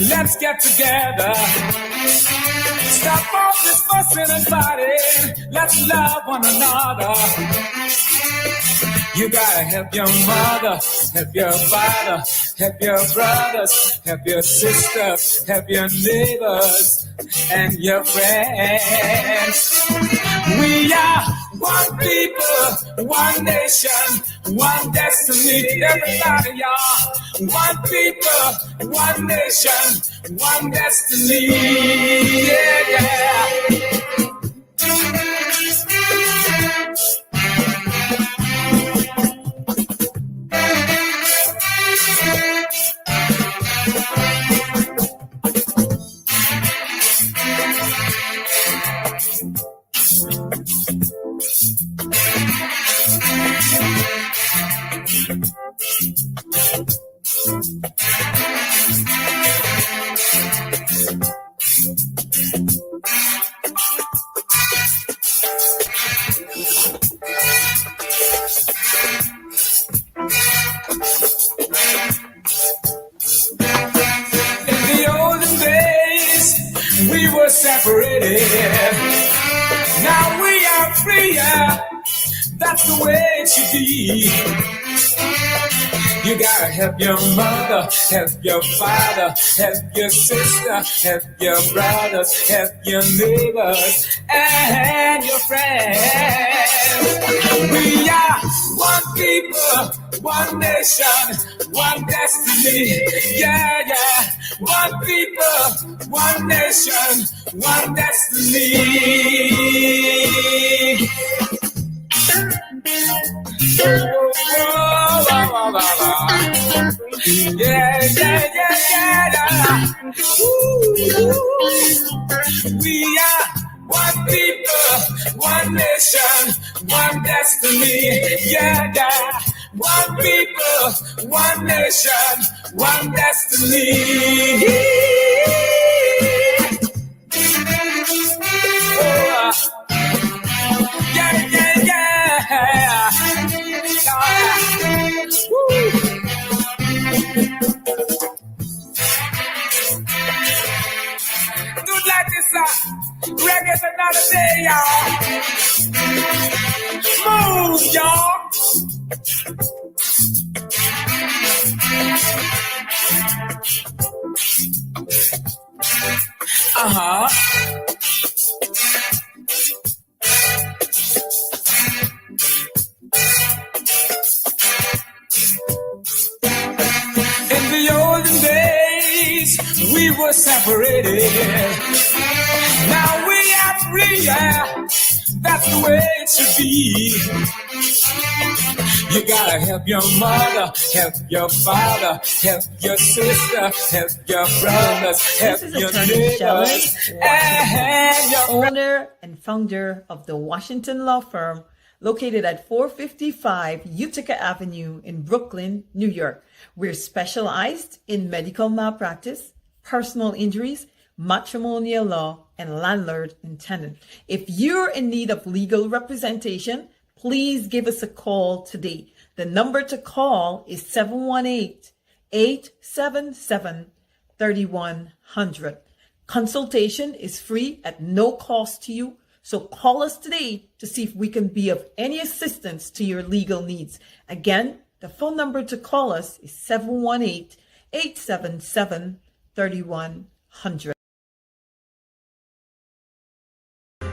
Let's get together. Stop all this fussing and fighting. Let's love one another. You gotta help your mother, help your father, help your brothers, help your sisters, help your neighbors and your friends. We are one people, one nation, one destiny. Everybody, y'all. One people, one nation, one destiny. Yeah, yeah. Separated. Now we are freer. That's the way it should be. You gotta help your mother, help your father, help your sister, help your brothers, help your neighbors and your friends. We are one people, one nation, one destiny. Yeah, yeah. One people, one nation, one destiny. Yeah, yeah, yeah, yeah. Ooh. We are one people, one nation, one destiny. Yeah, yeah. One people, one nation, one destiny. Oh, yeah, yeah, yeah. Dude like this, reggae's another day, y'all. Move, y'all. In the olden days, we were separated. Now we are free, yeah. That's the way it should be. You gotta help your mother, help your father, help your sister, help your brothers, help your neighbors, and your owner and founder of the Washington law firm located at 455 Utica Avenue in Brooklyn, New York. We're specialized in medical malpractice, personal injuries, matrimonial law, and landlord and tenant. If you're in need of legal representation, please give us a call today. The number to call is 718-877-3100. Consultation is free at no cost to you. So call us today to see if we can be of any assistance to your legal needs. Again, the phone number to call us is 718-877-3100.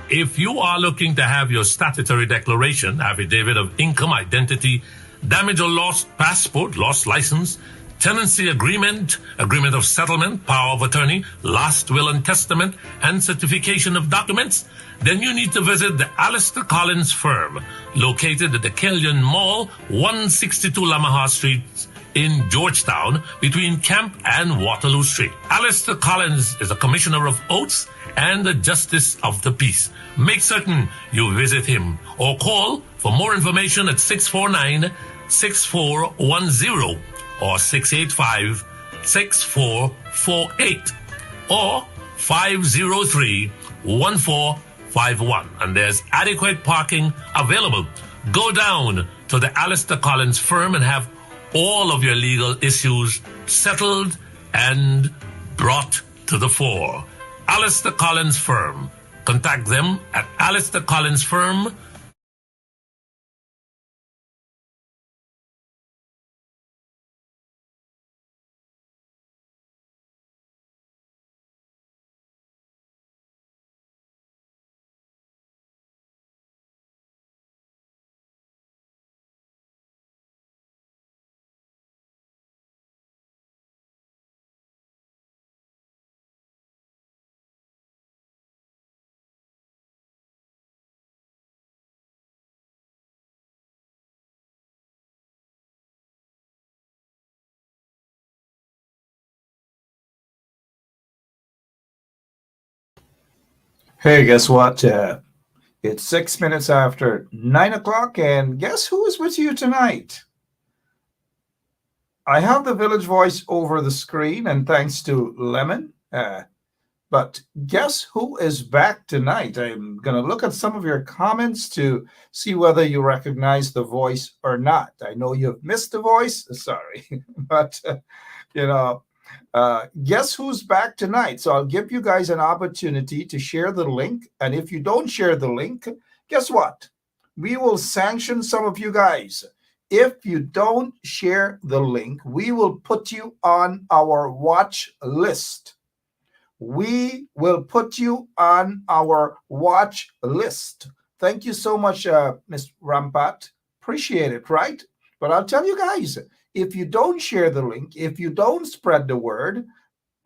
If you are looking to have your statutory declaration, affidavit of income, identity, damage or lost passport, lost license, tenancy agreement, agreement of settlement, power of attorney, last will and testament, and certification of documents, then you need to visit the Alistair Collins firm, located at the Killian Mall, 162 Lamaha Street, in Georgetown between Camp and Waterloo Street. Alistair Collins is a Commissioner of Oaths and a Justice of the Peace. Make certain you visit him or call for more information at 649-6410 or 685-6448 or 503-1451. And there's adequate parking available. Go down to the Alistair Collins firm and have all of your legal issues settled and brought to the fore. Alistair Collins Firm. Contact them at Alistair Collins Firm. Hey, guess what? It's 6 minutes after 9 o'clock, and guess who is with you tonight? I have the Village Voice over the screen, and thanks to Lemon. But guess who is back tonight? I'm going to look at some of your comments to see whether you recognize the voice or not. I know you've missed the voice. Sorry. But, guess who's back tonight? So I'll give you guys an opportunity to share the link. And if you don't share the link, guess what? We will sanction some of you guys. If you don't share the link, we will put you on our watch list. We will put you on our watch list. Thank you so much, Ms. Rampat. Appreciate it, right? But I'll tell you guys, if you don't share the link, if you don't spread the word,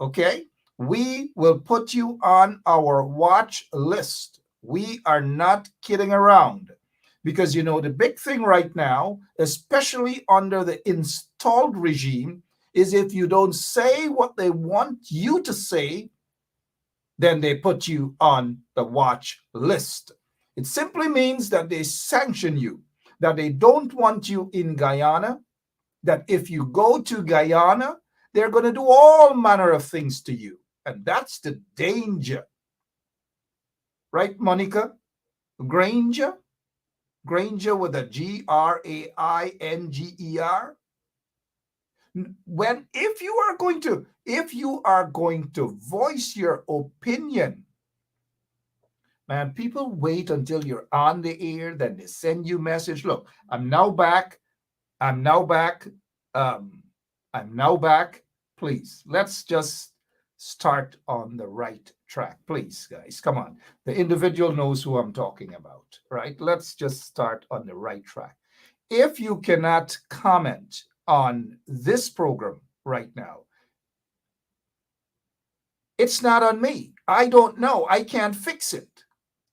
okay, we will put you on our watch list. We are not kidding around. Because, the big thing right now, especially under the installed regime, is if you don't say what they want you to say, then they put you on the watch list. It simply means that they sanction you, that they don't want you in Guyana, that if you go to Guyana, they're going to do all manner of things to you. And that's the danger. Right, Monica? Granger? Granger with a Grainger. If you are going to voice your opinion, man, people wait until you're on the air, then they send you message. Look, I'm now back. Please, let's just start on the right track. Please, guys, come on. The individual knows who I'm talking about, right? Let's just start on the right track. If you cannot comment on this program right now, it's not on me. I don't know. I can't fix it.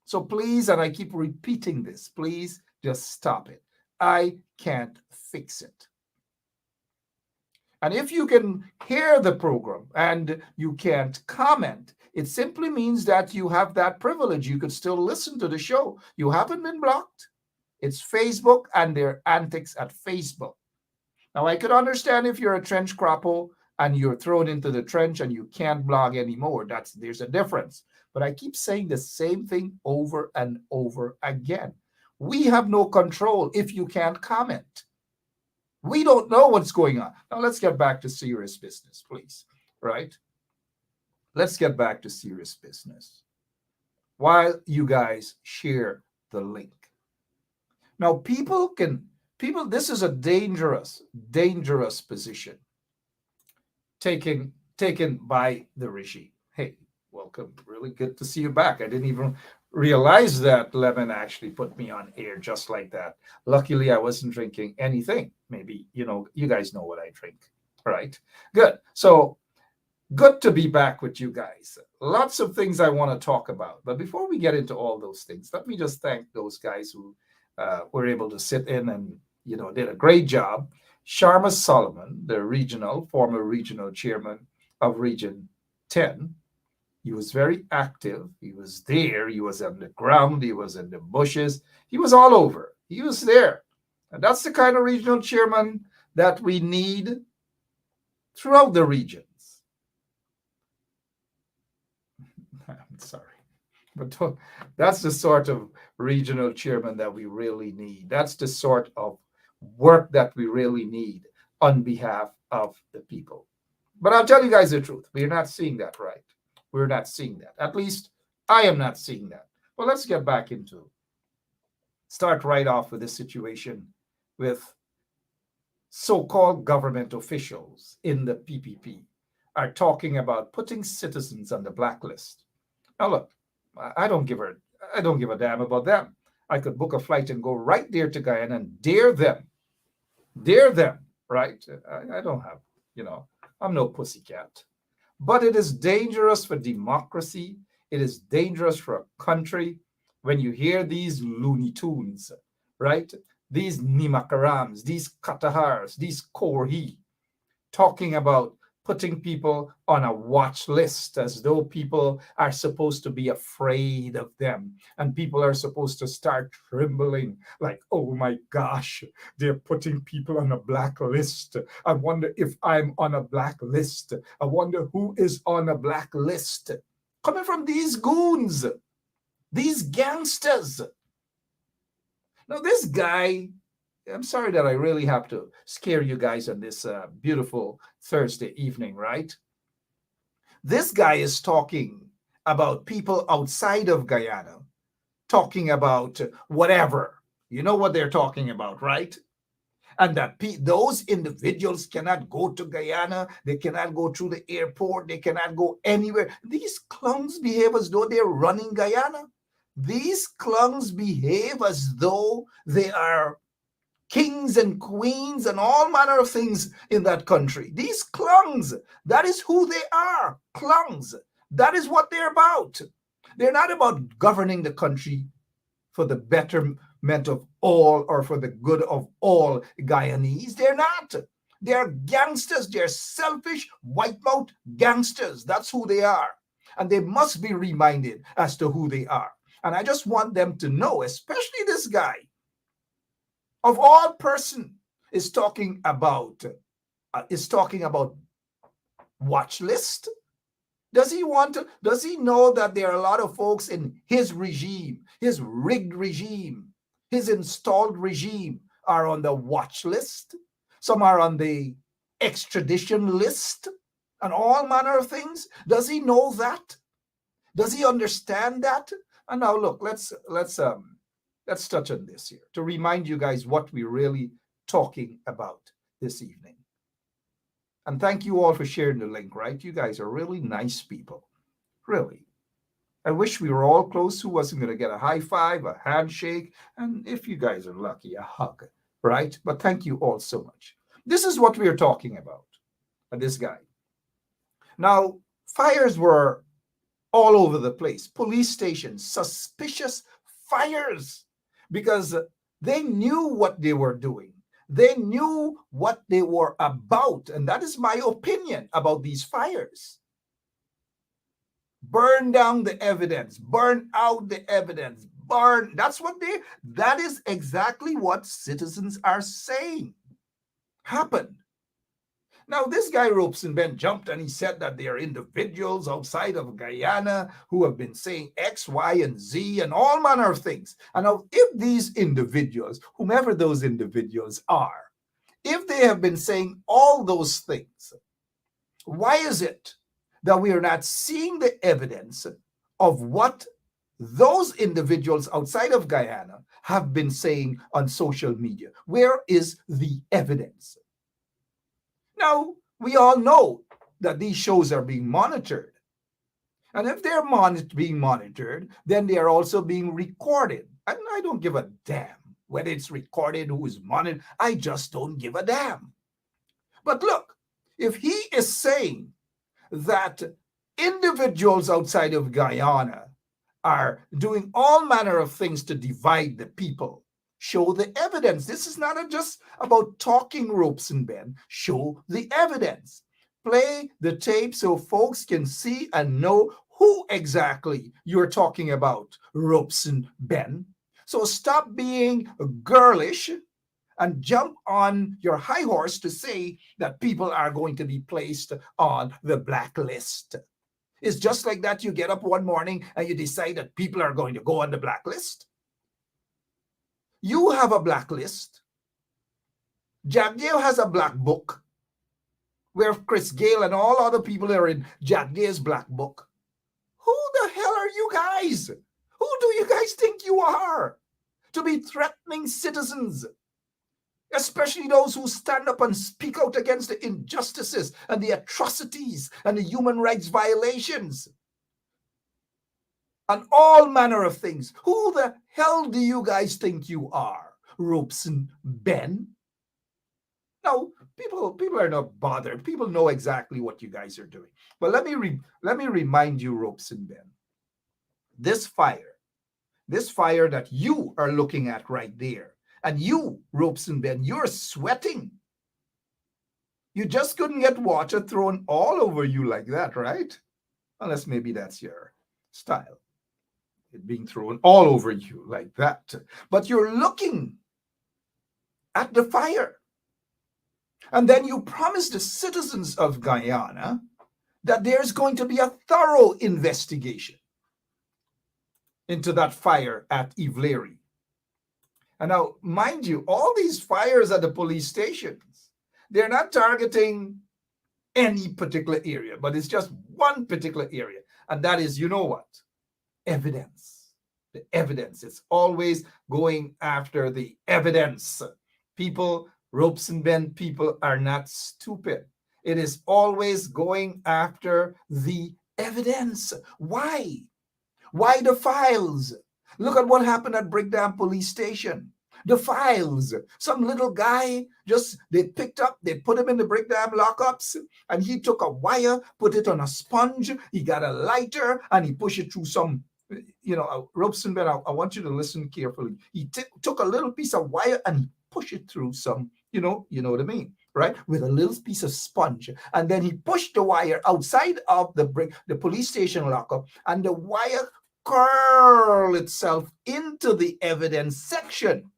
So please, and I keep repeating this, please just stop it. I can't fix it. And if you can hear the program and you can't comment, it simply means that you have that privilege. You could still listen to the show. You haven't been blocked. It's Facebook and their antics at Facebook. Now, I could understand if you're a trench crapper and you're thrown into the trench and you can't blog anymore. There's a difference. But I keep saying the same thing over and over again. We have no control if you can't comment. We don't know what's going on. Now, let's get back to serious business, please. Right? Let's get back to serious business while you guys share the link. Now, this is a dangerous position taken by the regime. Hey, welcome. Really good to see you back. I didn't even realize that Lemon actually put me on air just like that. Luckily, I wasn't drinking anything. Maybe, you guys know what I drink, right? Good. So good to be back with you guys. Lots of things I want to talk about. But before we get into all those things, let me just thank those guys who were able to sit in and, did a great job Sharma Solomon, the former regional chairman of Region 10, he was very active. He was there. He was on the ground. He was in the bushes. He was all over. He was there. And that's the kind of regional chairman that we need throughout the regions. I'm sorry. But that's the sort of regional chairman that we really need. That's the sort of work that we really need on behalf of the people. But I'll tell you guys the truth. We're not seeing that, right? We're not seeing that. At least I am not seeing that. Well, let's get back into start right off with this situation with so-called government officials in the PPP are talking about putting citizens on the blacklist. Now, look, I don't give a damn about them. I could book a flight and go right there to Guyana and dare them, right? I don't have, I'm no pussycat. But it is dangerous for democracy. It is dangerous for a country when you hear these Looney Tunes, right? These Nimakarams, these Katahars, these Korhi, talking about putting people on a watch list as though people are supposed to be afraid of them and people are supposed to start trembling like, oh my gosh, they're putting people on a black list. I wonder if I'm on a black list. I wonder who is on a black list. Coming from these goons, these gangsters. Now this guy, I'm sorry that I really have to scare you guys on this beautiful Thursday evening, right? This guy is talking about people outside of Guyana, talking about whatever. You know what they're talking about, right? And that those individuals cannot go to Guyana. They cannot go through the airport. They cannot go anywhere. These clowns behave as though they're running Guyana. These clowns behave as though they are kings and queens and all manner of things in that country. These clowns, that is who they are, clowns. That is what they're about. They're not about governing the country for the betterment of all or for the good of all Guyanese. They're not. They're gangsters. They're selfish, white-mouth gangsters. That's who they are. And they must be reminded as to who they are. And I just want them to know, especially this guy, of all person, is talking about watch list. Does he know that there are a lot of folks in his regime, his rigged regime, his installed regime are on the watch list? Some are on the extradition list and all manner of things. Does he know that? Does he understand that? And now look, let's touch on this here to remind you guys what we're really talking about this evening. And thank you all for sharing the link, right? You guys are really nice people. Really. I wish we were all close. Who wasn't going to get a high five, a handshake, and if you guys are lucky, a hug, right? But thank you all so much. This is what we're talking about. This guy. Now, fires were all over the place. Police stations, suspicious fires, because they knew what they were doing. They knew what they were about. And that is my opinion about these fires. Burn down the evidence, burn out the evidence, burn. That is exactly what citizens are saying happened. Now, this guy Robeson-Ben jumped and he said that there are individuals outside of Guyana who have been saying X, Y, and Z and all manner of things. And now, if these individuals, whomever those individuals are, if they have been saying all those things, why is it that we are not seeing the evidence of what those individuals outside of Guyana have been saying on social media? Where is the evidence? Now, we all know that these shows are being monitored. And if they're being monitored, then they are also being recorded. And I don't give a damn whether it's recorded, who is monitored. I just don't give a damn. But look, if he is saying that individuals outside of Guyana are doing all manner of things to divide the people, Show the evidence. This is not just about talking, Ropes and Ben. Show the evidence. Play the tape so folks can see and know who exactly you're talking about, Ropes and Ben. So stop being girlish and jump on your high horse to say that people are going to be placed on the blacklist. It's just like that. You get up one morning and you decide that people are going to go on the blacklist. You have a blacklist. Jack Gale has a black book where Chris Gale and all other people are in Jack Gale's black book. Who the hell are you guys? Who do you guys think you are to be threatening citizens, especially those who stand up and speak out against the injustices and the atrocities and the human rights violations and all manner of things? Who the hell do you guys think you are, Ropes and Ben? No, people are not bothered. People know exactly what you guys are doing. But let me remind you, Ropes and Ben, this fire that you are looking at right there, and you, Ropes and Ben, you're sweating. You just couldn't get water thrown all over you like that, right? Unless maybe that's your style, it being thrown all over you like that. But you're looking at the fire. And then you promise the citizens of Guyana that there's going to be a thorough investigation into that fire at Ivleri. And now, mind you, all these fires at the police stations, they're not targeting any particular area, but it's just one particular area. And that is, you know what? Evidence. The evidence. It's always going after the evidence. People, Ropes and Ben, people are not stupid. It is always going after the evidence. Why? Why the files? Look at what happened at Brickdam Police Station. The files. Some little guy, they put him in the Brickdam lockups, and he took a wire, put it on a sponge, he got a lighter, and he pushed it through some, Ropes and Ben, I want you to listen carefully. He took a little piece of wire and he pushed it through some, you know what I mean, right? With a little piece of sponge. And then he pushed the wire outside of the police station lockup, and the wire curled itself into the evidence section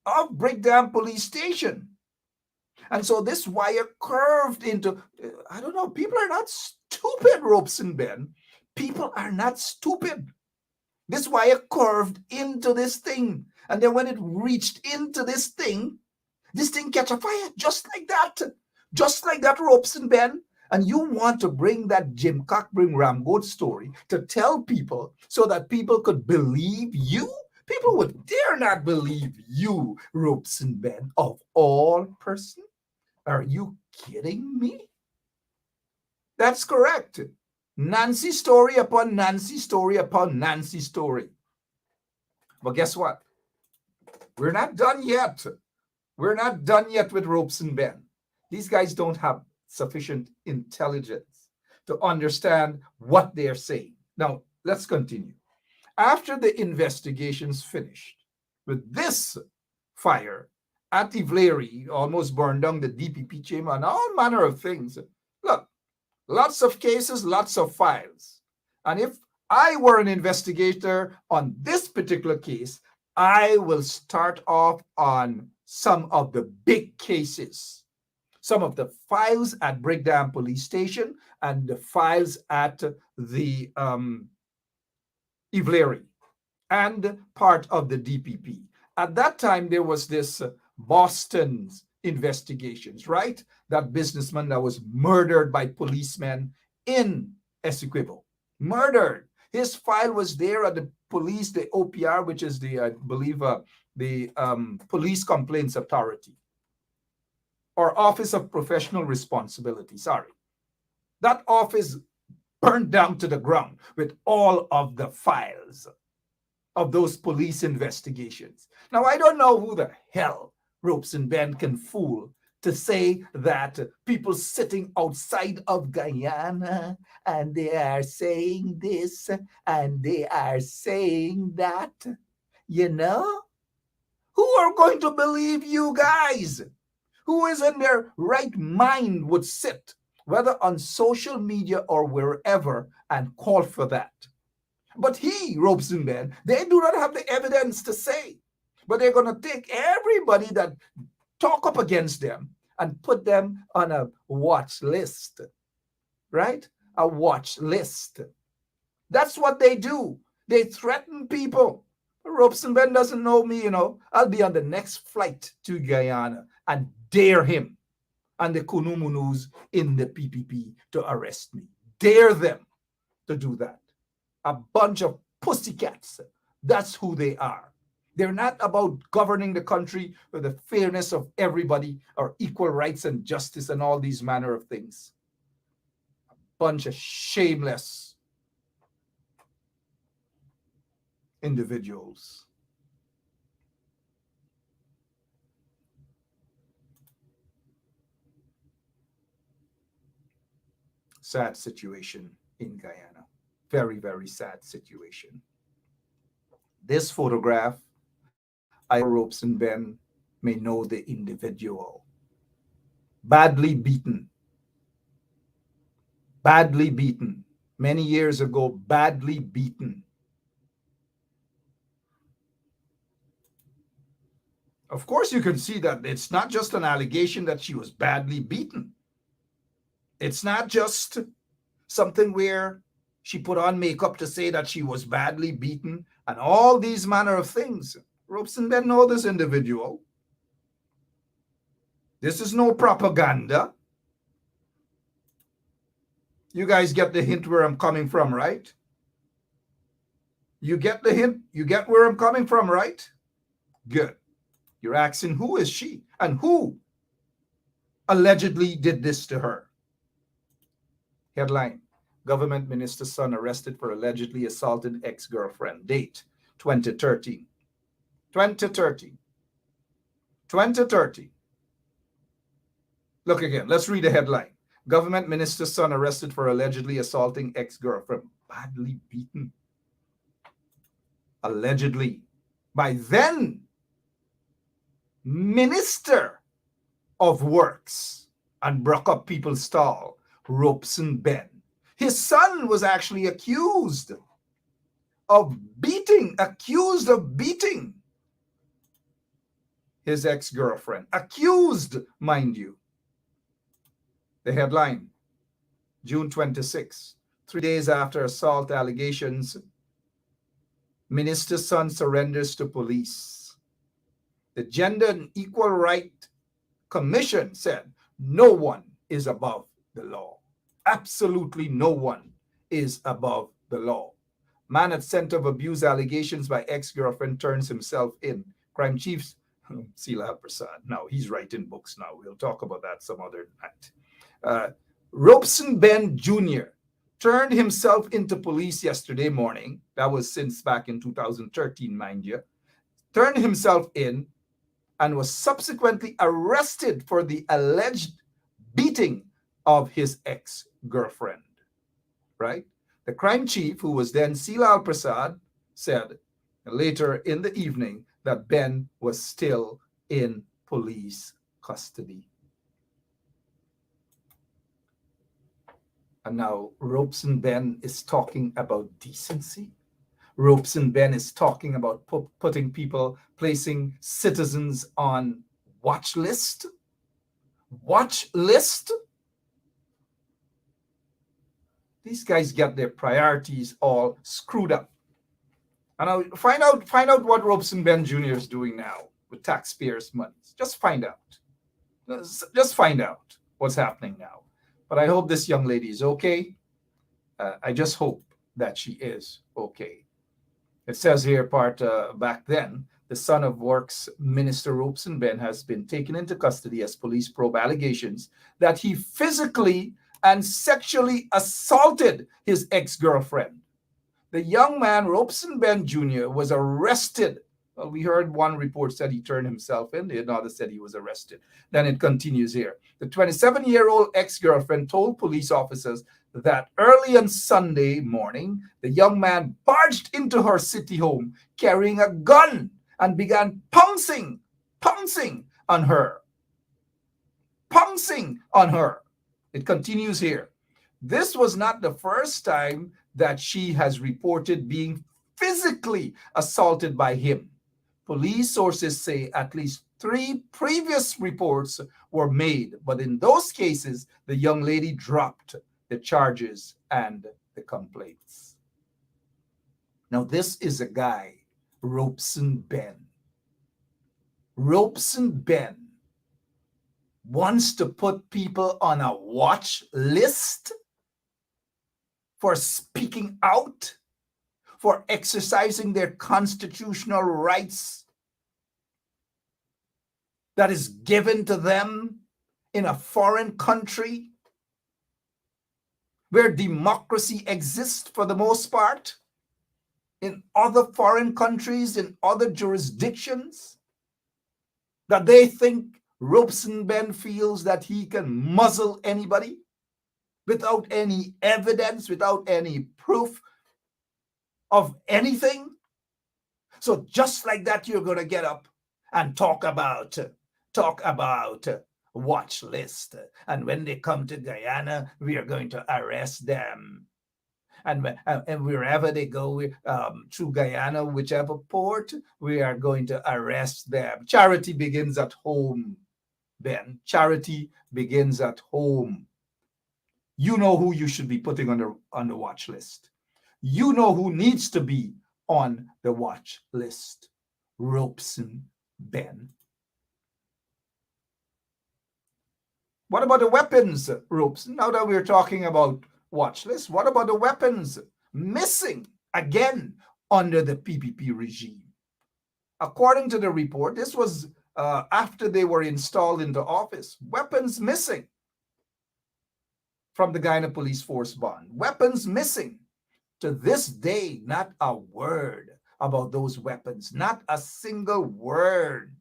of Brickdam Police Station. And so this wire curved into, I don't know, people are not stupid, Ropes and Ben. People are not stupid. This wire curved into this thing. And then when it reached into this thing catch a fire just like that, Ropes and Ben. And you want to bring that Jim Cockburn Ram Goat story to tell people so that people could believe you? People would dare not believe you, Ropes and Ben, of all person. Are you kidding me? That's correct. Nancy story upon Nancy story upon Nancy story. But guess what? We're not done yet. We're not done yet with Ropes and Ben. These guys don't have sufficient intelligence to understand what they're saying. Now, let's continue. After the investigations finished with this fire at Ivleri, almost burned down the DPP chamber and all manner of things. Look, lots of cases, lots of files. And if I were an investigator on this particular case, I will start off on some of the big cases, some of the files at Brickdam Police Station and the files at the Ivleri and part of the DPP. At that time, there was this Boston's investigations, right? That businessman that was murdered by policemen in Equitable. Murdered. His file was there at the police, the OPR, which is the, I believe, the Police Complaints Authority, or Office of Professional Responsibility, sorry. That office burned down to the ground with all of the files of those police investigations. Now, I don't know who the hell Ropes and Ben can fool to say that people sitting outside of Guyana and they are saying this and they are saying that, you know? Who are going to believe you guys? Who is in their right mind would sit, whether on social media or wherever, and call for that? But he, Robeson Ben, they do not have the evidence to say. But they're going to take everybody that talk up against them and put them on a watch list, right? A watch list. That's what they do. They threaten people. Robeson Ben doesn't know me, I'll be on the next flight to Guyana and dare him and the Kunumunus in the PPP to arrest me. Dare them to do that. A bunch of pussycats. That's who they are. They're not about governing the country with the fairness of everybody or equal rights and justice and all these manner of things. A bunch of shameless individuals. Sad situation in Guyana. Very, very sad situation. This photograph, I Robeson Ben may know the individual. Badly beaten. Badly beaten. Many years ago, badly beaten. Of course, you can see that it's not just an allegation that she was badly beaten. It's not just something where she put on makeup to say that she was badly beaten and all these manner of things. Robeson Ben know this individual. This is no propaganda. You guys get the hint where I'm coming from, right? You get the hint? You get where I'm coming from, right? Good. You're asking, who is she? And who allegedly did this to her? Headline: Government Minister's son arrested for allegedly assaulted ex-girlfriend. Date: 2013. 2013. 2013. Look again. Let's read the headline. Government Minister's son arrested for allegedly assaulting ex-girlfriend. Badly beaten. Allegedly. By then Minister of Works and broke up people's stall, Robeson Ben. His son was actually accused of beating his ex-girlfriend. Accused, mind you. The headline, June 26, 3 days after assault allegations, minister's son surrenders to police. The Gender and Equal Right Commission said no one is above the law. Absolutely no one is above the law. Man at center of abuse allegations by ex-girlfriend turns himself in. Crime chiefs, Silal Prasad. Now he's writing books now. We'll talk about that some other night. Robeson Ben Jr. turned himself into police yesterday morning. That was since back in 2013, mind you. Turned himself in and was subsequently arrested for the alleged beating of his ex-girlfriend, right? The crime chief, who was then Silal Prasad, said later in the evening that Ben was still in police custody. And now Robeson Ben is talking about decency. Robeson Ben is talking about putting people, placing citizens on watch list. Watch list? These guys get their priorities all screwed up. And I'll find out what Robeson Ben Jr. is doing now with taxpayers' money. Just find out. Just find out what's happening now. But I hope this young lady is okay. I just hope that she is okay. It says here, back then, the son of Works Minister Robeson Ben has been taken into custody as police probe allegations that he physically and sexually assaulted his ex-girlfriend. The young man, Robeson Ben Jr., was arrested. Well, we heard one report said he turned himself in. Another said he was arrested. Then it continues here. The 27-year-old ex-girlfriend told police officers that early on Sunday morning, the young man barged into her city home carrying a gun and began pouncing pouncing on her. Pouncing on her. It continues here. This was not the first time that she has reported being physically assaulted by him. Police sources say at least 3 previous reports were made, but in those cases, the young lady dropped the charges and the complaints. Now, this is a guy, Robeson Ben. Robeson Ben wants to put people on a watch list for speaking out, for exercising their constitutional rights that is given to them in a foreign country where democracy exists for the most part, in other foreign countries, in other jurisdictions, that they think Robeson Ben feels that he can muzzle anybody without any evidence, without any proof of anything. So just like that, you're going to get up and talk about watch list. And when they come to Guyana, we are going to arrest them. And wherever they go through Guyana, whichever port, we are going to arrest them. Charity begins at home, Ben. Charity begins at home. You know who you should be putting on the watch list. You know who needs to be on the watch list. Robeson Ben. What about the weapons, Robeson? Now that we're talking about watch list, what about the weapons missing again under the PPP regime? According to the report, this was after they were installed into office. Weapons missing from the Guyana Police Force bond. Weapons missing. To this day, not a word about those weapons. Not a single word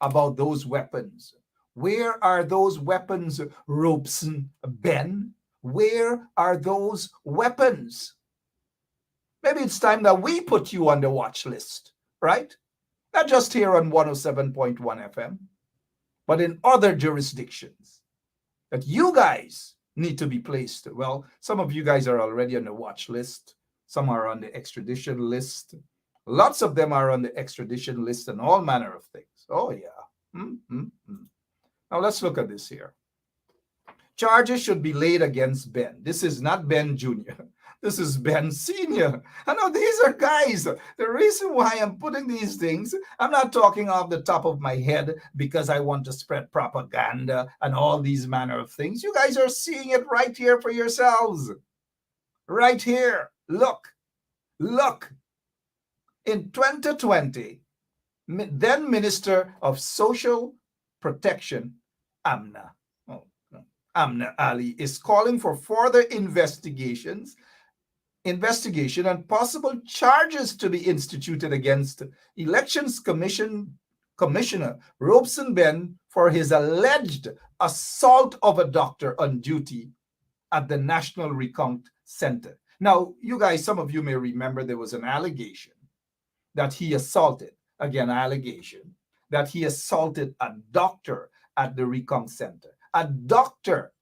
about those weapons. Where are those weapons, Robeson Ben? Where are those weapons? Maybe it's time that we put you on the watch list, right? Not just here on 107.1 FM, but in other jurisdictions that you guys need to be placed. Well, some of you guys are already on the watch list. Some are on the extradition list. Lots of them are on the extradition list and all manner of things. Oh, yeah. Now, let's look at this here. Charges should be laid against Ben. This is not Ben Jr. This is Ben Sr. I know these are guys. The reason why I'm putting these things, I'm not talking off the top of my head because I want to spread propaganda and all these manner of things. You guys are seeing it right here for yourselves. Right here. Look. In 2020, then Minister of Social Protection, Amna Ali, is calling for further investigation and possible charges to be instituted against Elections Commissioner Robeson Ben for his alleged assault of a doctor on duty at the National Recount Center. Now, you guys, some of you may remember there was an allegation that he assaulted, that he assaulted a doctor at the Recount Center. A doctor.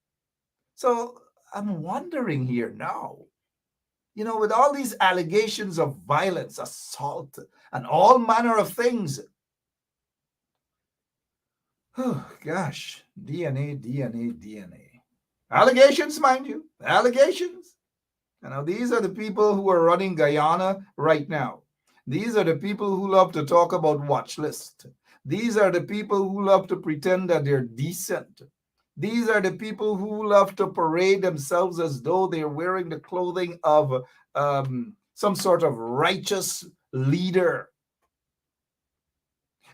So I'm wondering here now, with all these allegations of violence, assault, and all manner of things. Oh, gosh. DNA. Allegations, mind you. Allegations. Now, these are the people who are running Guyana right now. These are the people who love to talk about watch list. These are the people who love to pretend that they're decent. These are the people who love to parade themselves as though they're wearing the clothing of some sort of righteous leader.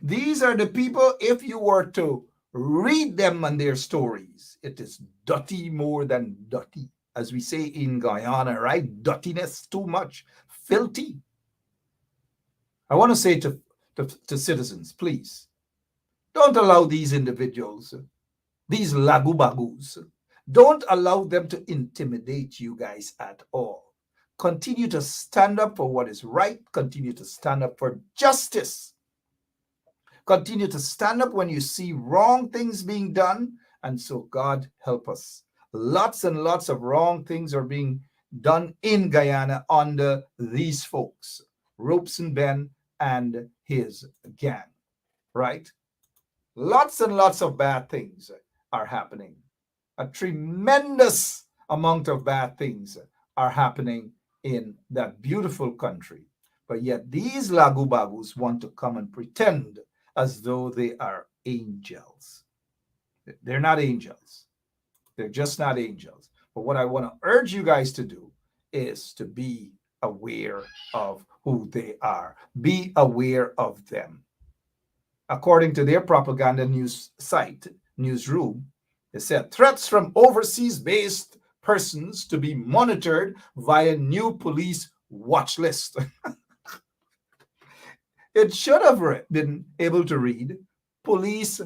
These are the people, if you were to read them and their stories, it is dirty more than dirty. As we say in Guyana, right? Dirtiness, too much. Filthy. I want to say to citizens, please, don't allow these individuals, these lagubagus, don't allow them to intimidate you guys at all. Continue to stand up for what is right. Continue to stand up for justice. Continue to stand up when you see wrong things being done. And so God help us. Lots and lots of wrong things are being done in Guyana under these folks, Robeson Ben and his gang, right? Lots and lots of bad things are happening. A tremendous amount of bad things are happening in that beautiful country. But yet these Lagu Bagus want to come and pretend as though they are angels. They're not angels. They're just not angels. But what I want to urge you guys to do is to be aware of who they are. Be aware of them. According to their propaganda news site, Newsroom, they said threats from overseas-based persons to be monitored via new police watch list. It should have been able to read police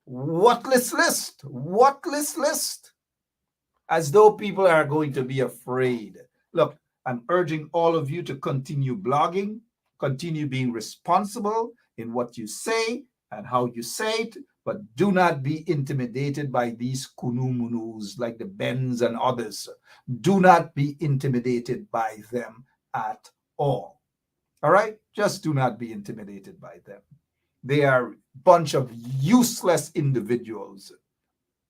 what list, as though people are going to be afraid. Look, I'm urging all of you to continue blogging, continue being responsible in what you say and how you say it, but do not be intimidated by these kunumunus like the Bens and others. Do not be intimidated by them at all. All right? Just do not be intimidated by them. They are a bunch of useless individuals,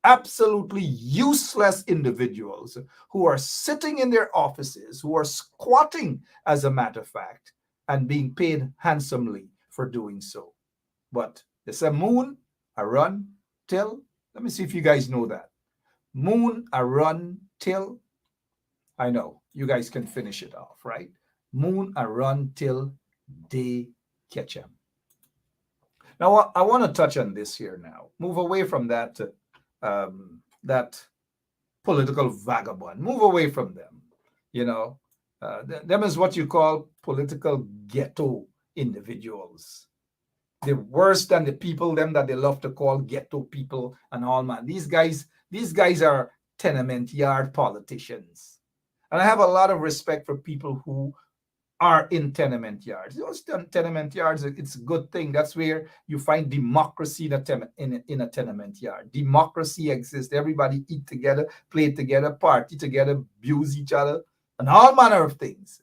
absolutely useless individuals who are sitting in their offices, who are squatting, as a matter of fact, and being paid handsomely for doing so. But it's a moon, a run till, let me see if you guys know that. Moon, a run till, I know, you guys can finish it off, right? Moon, a run till they catch him. Now, I want to touch on this here now. Move away from that political vagabond. Move away from them. You know, them is what you call political ghetto individuals. They're worse than the people them that they love to call ghetto people and all, man. These guys are tenement yard politicians. And I have a lot of respect for people who are in tenement yards. Those tenement yards, it's a good thing. That's where you find democracy in a tenement yard. Democracy exists. Everybody eat together, play together, party together, abuse each other, and all manner of things.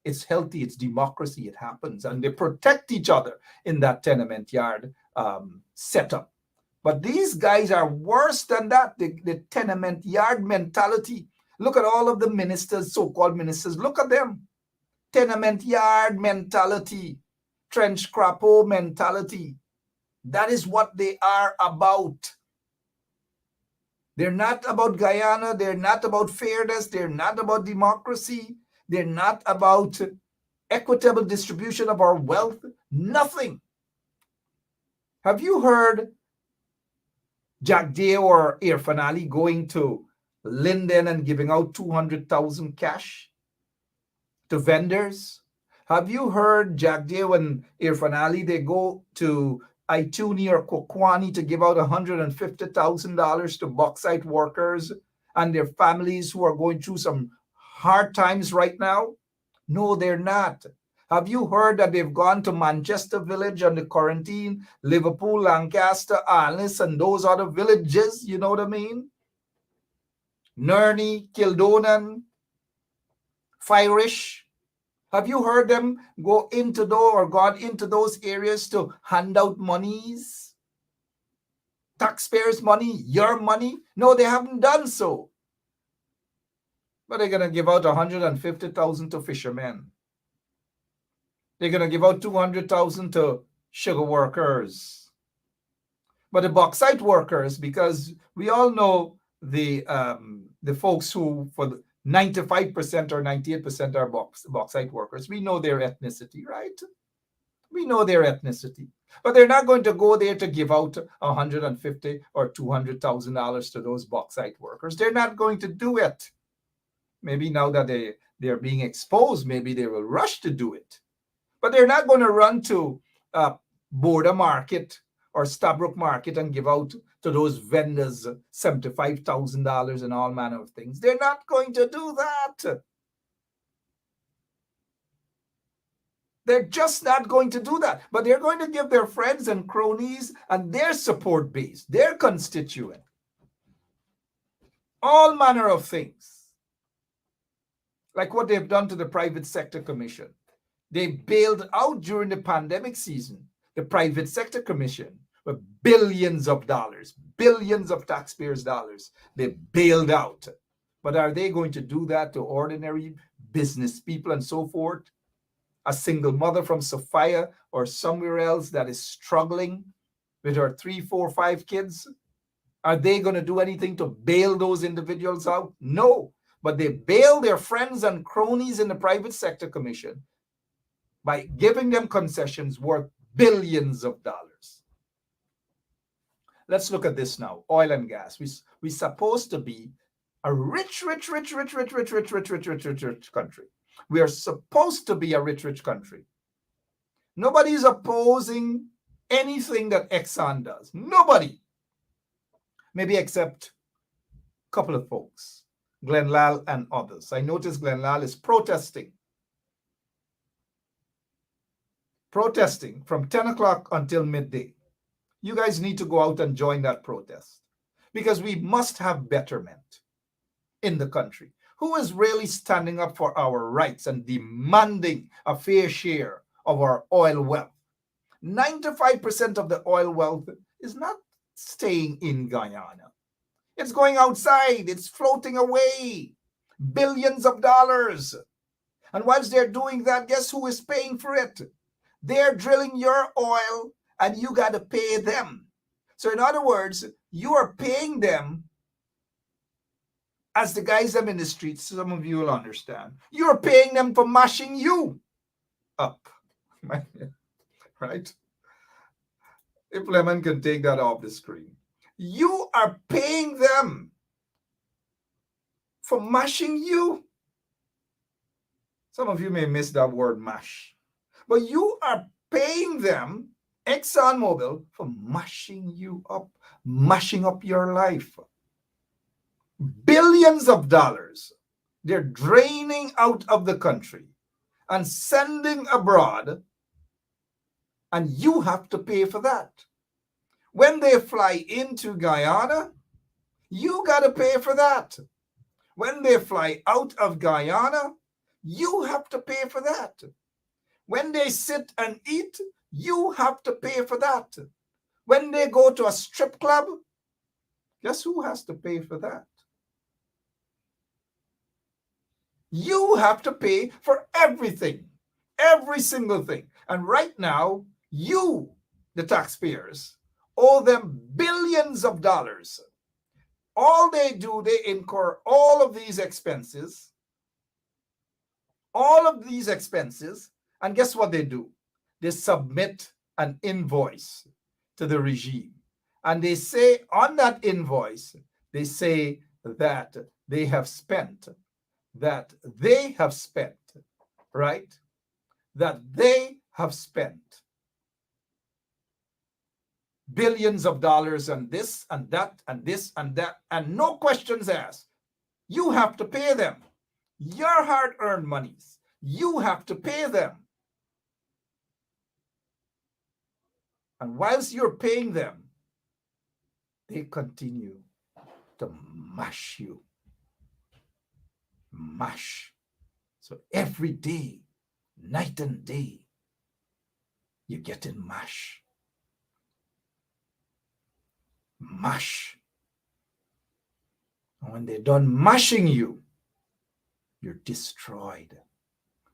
It's healthy. It's democracy. It happens. And they protect each other in that tenement yard setup. But these guys are worse than that. The tenement yard mentality. Look at all of the ministers, so-called ministers. Look at them. Tenement yard mentality, trench crapo mentality. That is what they are about. They're not about Guyana. They're not about fairness. They're not about democracy. They're not about equitable distribution of our wealth. Nothing. Have you heard Jack Day or Irfan Ali going to Linden and giving out 200,000 cash to vendors? Have you heard Jack Day and Irfan Ali, they go to Ituni or Kokwani to give out $150,000 to bauxite workers and their families who are going through some hard times right now? No, they're not. Have you heard that they've gone to Manchester Village and the quarantine, Liverpool, Lancaster, Alness, and those other villages? You know what I mean? Nerney, Kildonan, Firish. Have you heard them go into gone into those areas to hand out monies? Taxpayers' money, your money? No, they haven't done so. But they're going to give out 150,000 to fishermen. They're going to give out 200,000 to sugar workers. But the bauxite workers, because we all know the folks who, for the 95% or 98% are bauxite workers. We know their ethnicity, right? We know their ethnicity. But they're not going to go there to give out $150,000 or $200,000 to those bauxite workers. They're not going to do it. Maybe now that they're being exposed, maybe they will rush to do it. But they're not going to run to Border Market or Stabrook Market and give out to those vendors $75,000 and all manner of things. They're not going to do that. They're just not going to do that. But they're going to give their friends and cronies and their support base, their constituent, all manner of things. Like what they've done to the Private Sector Commission. They bailed out during the pandemic season, the Private Sector Commission, with billions of dollars, billions of taxpayers' dollars. They bailed out. But are they going to do that to ordinary business people and so forth? A single mother from Sophia or somewhere else that is struggling with her 3, 4, 5 kids? Are they going to do anything to bail those individuals out? No. But they bail their friends and cronies in the Private Sector Commission by giving them concessions worth billions of dollars. Let's look at this now. Oil and gas. We're supposed to be a rich country. We are supposed to be a rich country. Nobody's opposing anything that Exxon does. Nobody. Maybe except a couple of folks. Glenn Lal and others. I notice Glenn Lal is protesting from 10 o'clock until midday. You guys need to go out and join that protest because we must have betterment in the country. Who is really standing up for our rights and demanding a fair share of our oil wealth? 95% of the oil wealth is not staying in Guyana. It's going outside. It's floating away. Billions of dollars. And whilst they're doing that, guess who is paying for it? They're drilling your oil and you got to pay them. So in other words, you are paying them as the guys them in the streets. Some of you will understand. You're paying them for mashing you up. Right? If Lemon can take that off the screen. You are paying them for mashing you. Some of you may miss that word mash. But you are paying them, ExxonMobil, for mashing you up, mashing up your life. Billions of dollars they're draining out of the country and sending abroad, and you have to pay for that. When they fly into Guyana, you got to pay for that. When they fly out of Guyana, you have to pay for that. When they sit and eat, you have to pay for that. When they go to a strip club, guess who has to pay for that? You have to pay for everything, every single thing. And right now, you, the taxpayers, owe them billions of dollars. All they do, they incur all of these expenses, and guess what they do? They submit an invoice to the regime. And they say on that invoice, they say that they have spent, right? That they have spent billions of dollars on this and that and this and that, and no questions asked. You have to pay them. Your hard-earned monies. You have to pay them. And whilst you're paying them, they continue to mash you. Mash. So every day, night and day, you're getting mash. Mash. And when they're done mashing you, you're destroyed.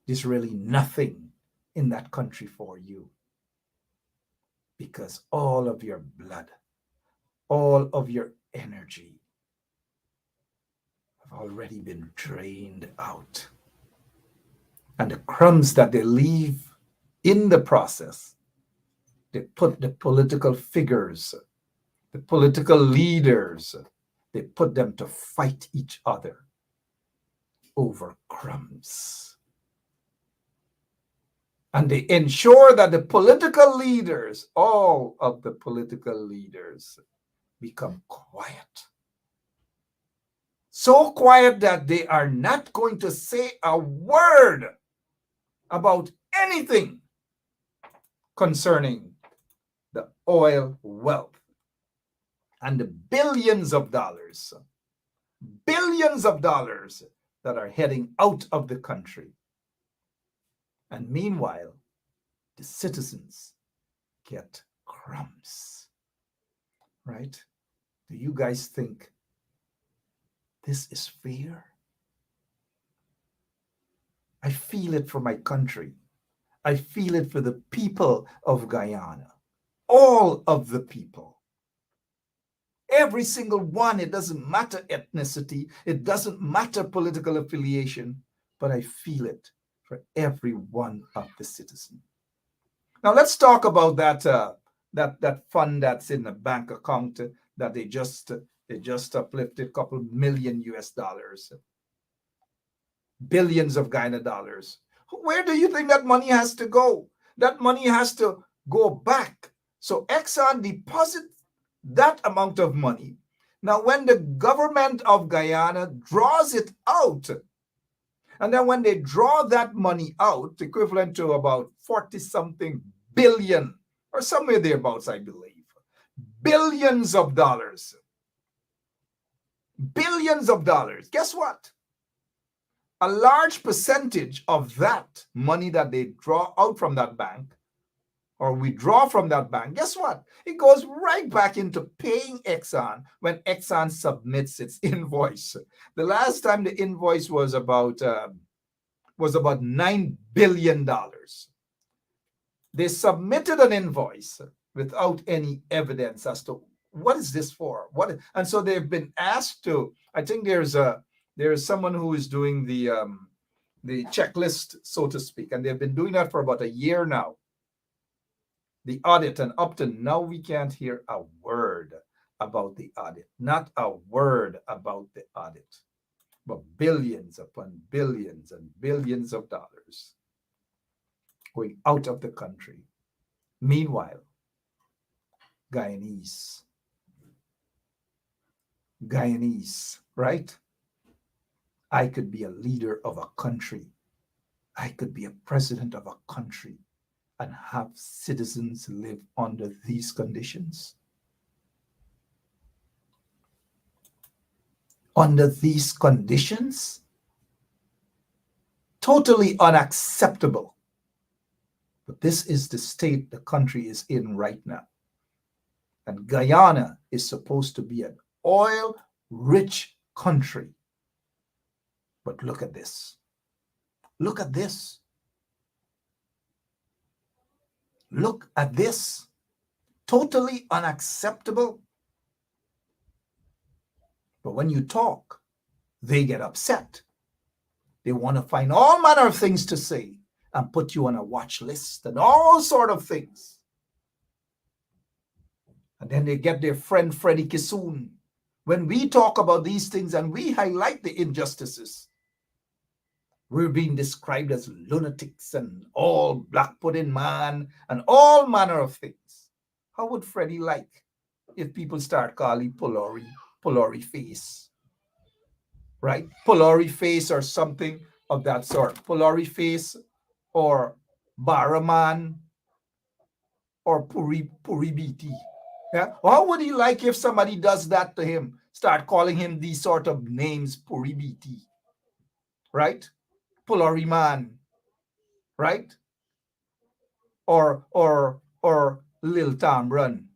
There's really nothing in that country for you. Because all of your blood, all of your energy have already been drained out. And the crumbs that they leave in the process, they put the political figures, the political leaders, they put them to fight each other over crumbs. And they ensure that the political leaders, all of the political leaders, become quiet. So quiet that they are not going to say a word about anything concerning the oil wealth and the billions of dollars that are heading out of the country. And meanwhile, the citizens get crumbs, right? Do you guys think this is fair? I feel it for my country. I feel it for the people of Guyana. All of the people. Every single one. It doesn't matter ethnicity. It doesn't matter political affiliation. But I feel it for every one of the citizens. Now let's talk about that fund that's in the bank account that they just uplifted a couple million US dollars. Billions of Guyana dollars. Where do you think that money has to go? That money has to go back. So Exxon deposits that amount of money. Now, when the government of Guyana draws it out, and then when they draw that money out, equivalent to about 40-something billion, or somewhere thereabouts, I believe, billions of dollars. Billions of dollars. Guess what? A large percentage of that money that they draw out from that bank or withdraw from that bank, guess what? It goes right back into paying Exxon when Exxon submits its invoice. The last time the invoice was about $9 billion. They submitted an invoice without any evidence as to what is this for? And so they've been asked to, I think there's someone who is doing the checklist, so to speak, and they've been doing that for about a year now. The audit, and up to now we can't hear a word about the audit, not a word about the audit, but billions upon billions and billions of dollars going out of the country. Meanwhile, Guyanese, right? I could be a leader of a country. I could be a president of a country and have citizens live under these conditions. Under these conditions? Totally unacceptable. But this is the state the country is in right now. And Guyana is supposed to be an oil-rich country. But look at this. Look at this. Look at this. Totally unacceptable. But when you talk, they get upset. They want to find all manner of things to say and put you on a watch list and all sort of things. And then they get their friend Freddie Kissoon. When we talk about these things and we highlight the injustices, we're being described as lunatics and all black pudding man and all manner of things. How would Freddie like if people start calling Polori face? Right? Polori face or something of that sort. Polori face or Baraman or Puri Biti. Yeah? How would he like if somebody does that to him? Start calling him these sort of names, Puri Biti. Right? Polori man, right? Or Lil Tambran.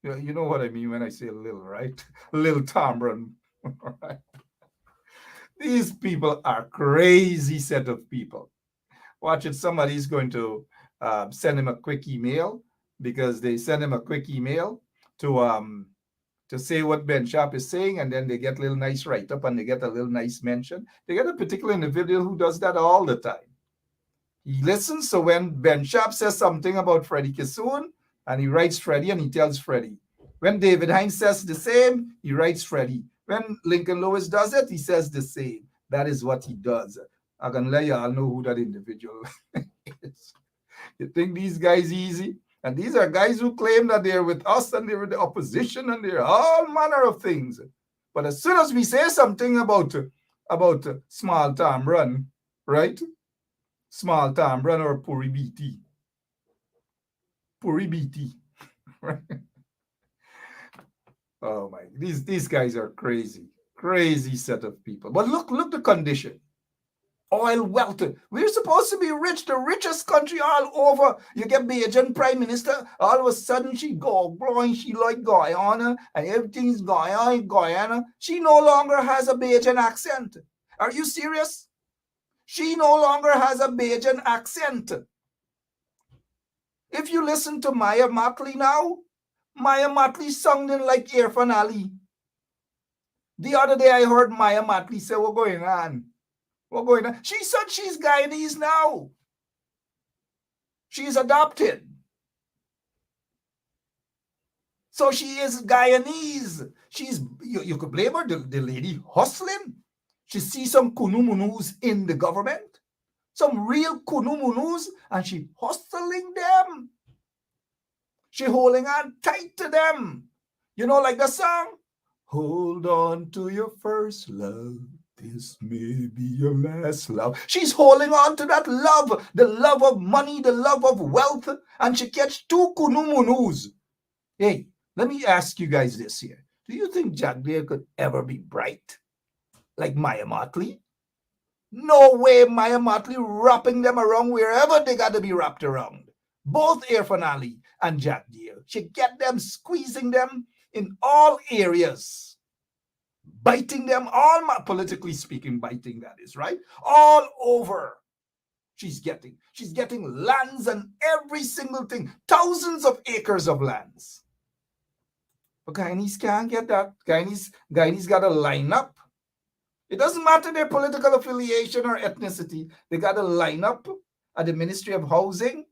You know what I mean when I say Lil, right? Lil Tambran. Right? These people are crazy set of people. Watch it, somebody's going to send him a quick email because they send him a quick email to say what Ben Sharp is saying, and then they get a little nice write-up and they get a little nice mention. They get a particular individual who does that all the time. He listens, so when Ben Sharp says something about Freddie Kissoon, and he writes Freddie and he tells Freddie. When David Hines says the same, he writes Freddie. When Lincoln Lewis does it, he says the same. That is what he does. I can let you all know who that individual is. You think these guys easy? And these are guys who claim that they're with us and they're with the opposition and they're all manner of things. But as soon as we say something about small time run, right? Small time run or Puri BT, Puri BT. Oh my, these guys are crazy. Crazy set of people. But look the condition. Oil wealth. We're supposed to be rich, the richest country all over. You get Bajan Prime Minister, all of a sudden she going, she like Guyana, and everything's Guyana. She no longer has a Bajan accent. Are you serious? She no longer has a Bajan accent. If you listen to Maya Motley now, Maya Motley sounding like Irfan Ali. The other day I heard Maya Motley say, "What's going on? What's going on?" She said she's Guyanese now. She's adopted. So she is Guyanese. You could blame her, the lady hustling. She sees some kunumunus in the government, some real kunumunus, and she hustling them. She holding on tight to them. You know, like the song, "Hold on to your first love. This may be your last love." She's holding on to that love, the love of money, the love of wealth, and she catch two kunumunus. Hey, let me ask you guys this here. Do you think Jagdeo could ever be bright like Maya Motley? No way. Maya Motley wrapping them around wherever they got to be wrapped around. Both Irfan Ali and Jagdeo. She get them, squeezing them in all areas. Biting them, politically speaking, biting, that is, right? All over. She's getting lands and every single thing. Thousands of acres of lands. But Guyanese can't get that. Guyanese got to line up. It doesn't matter their political affiliation or ethnicity. They got to line up at the Ministry of Housing,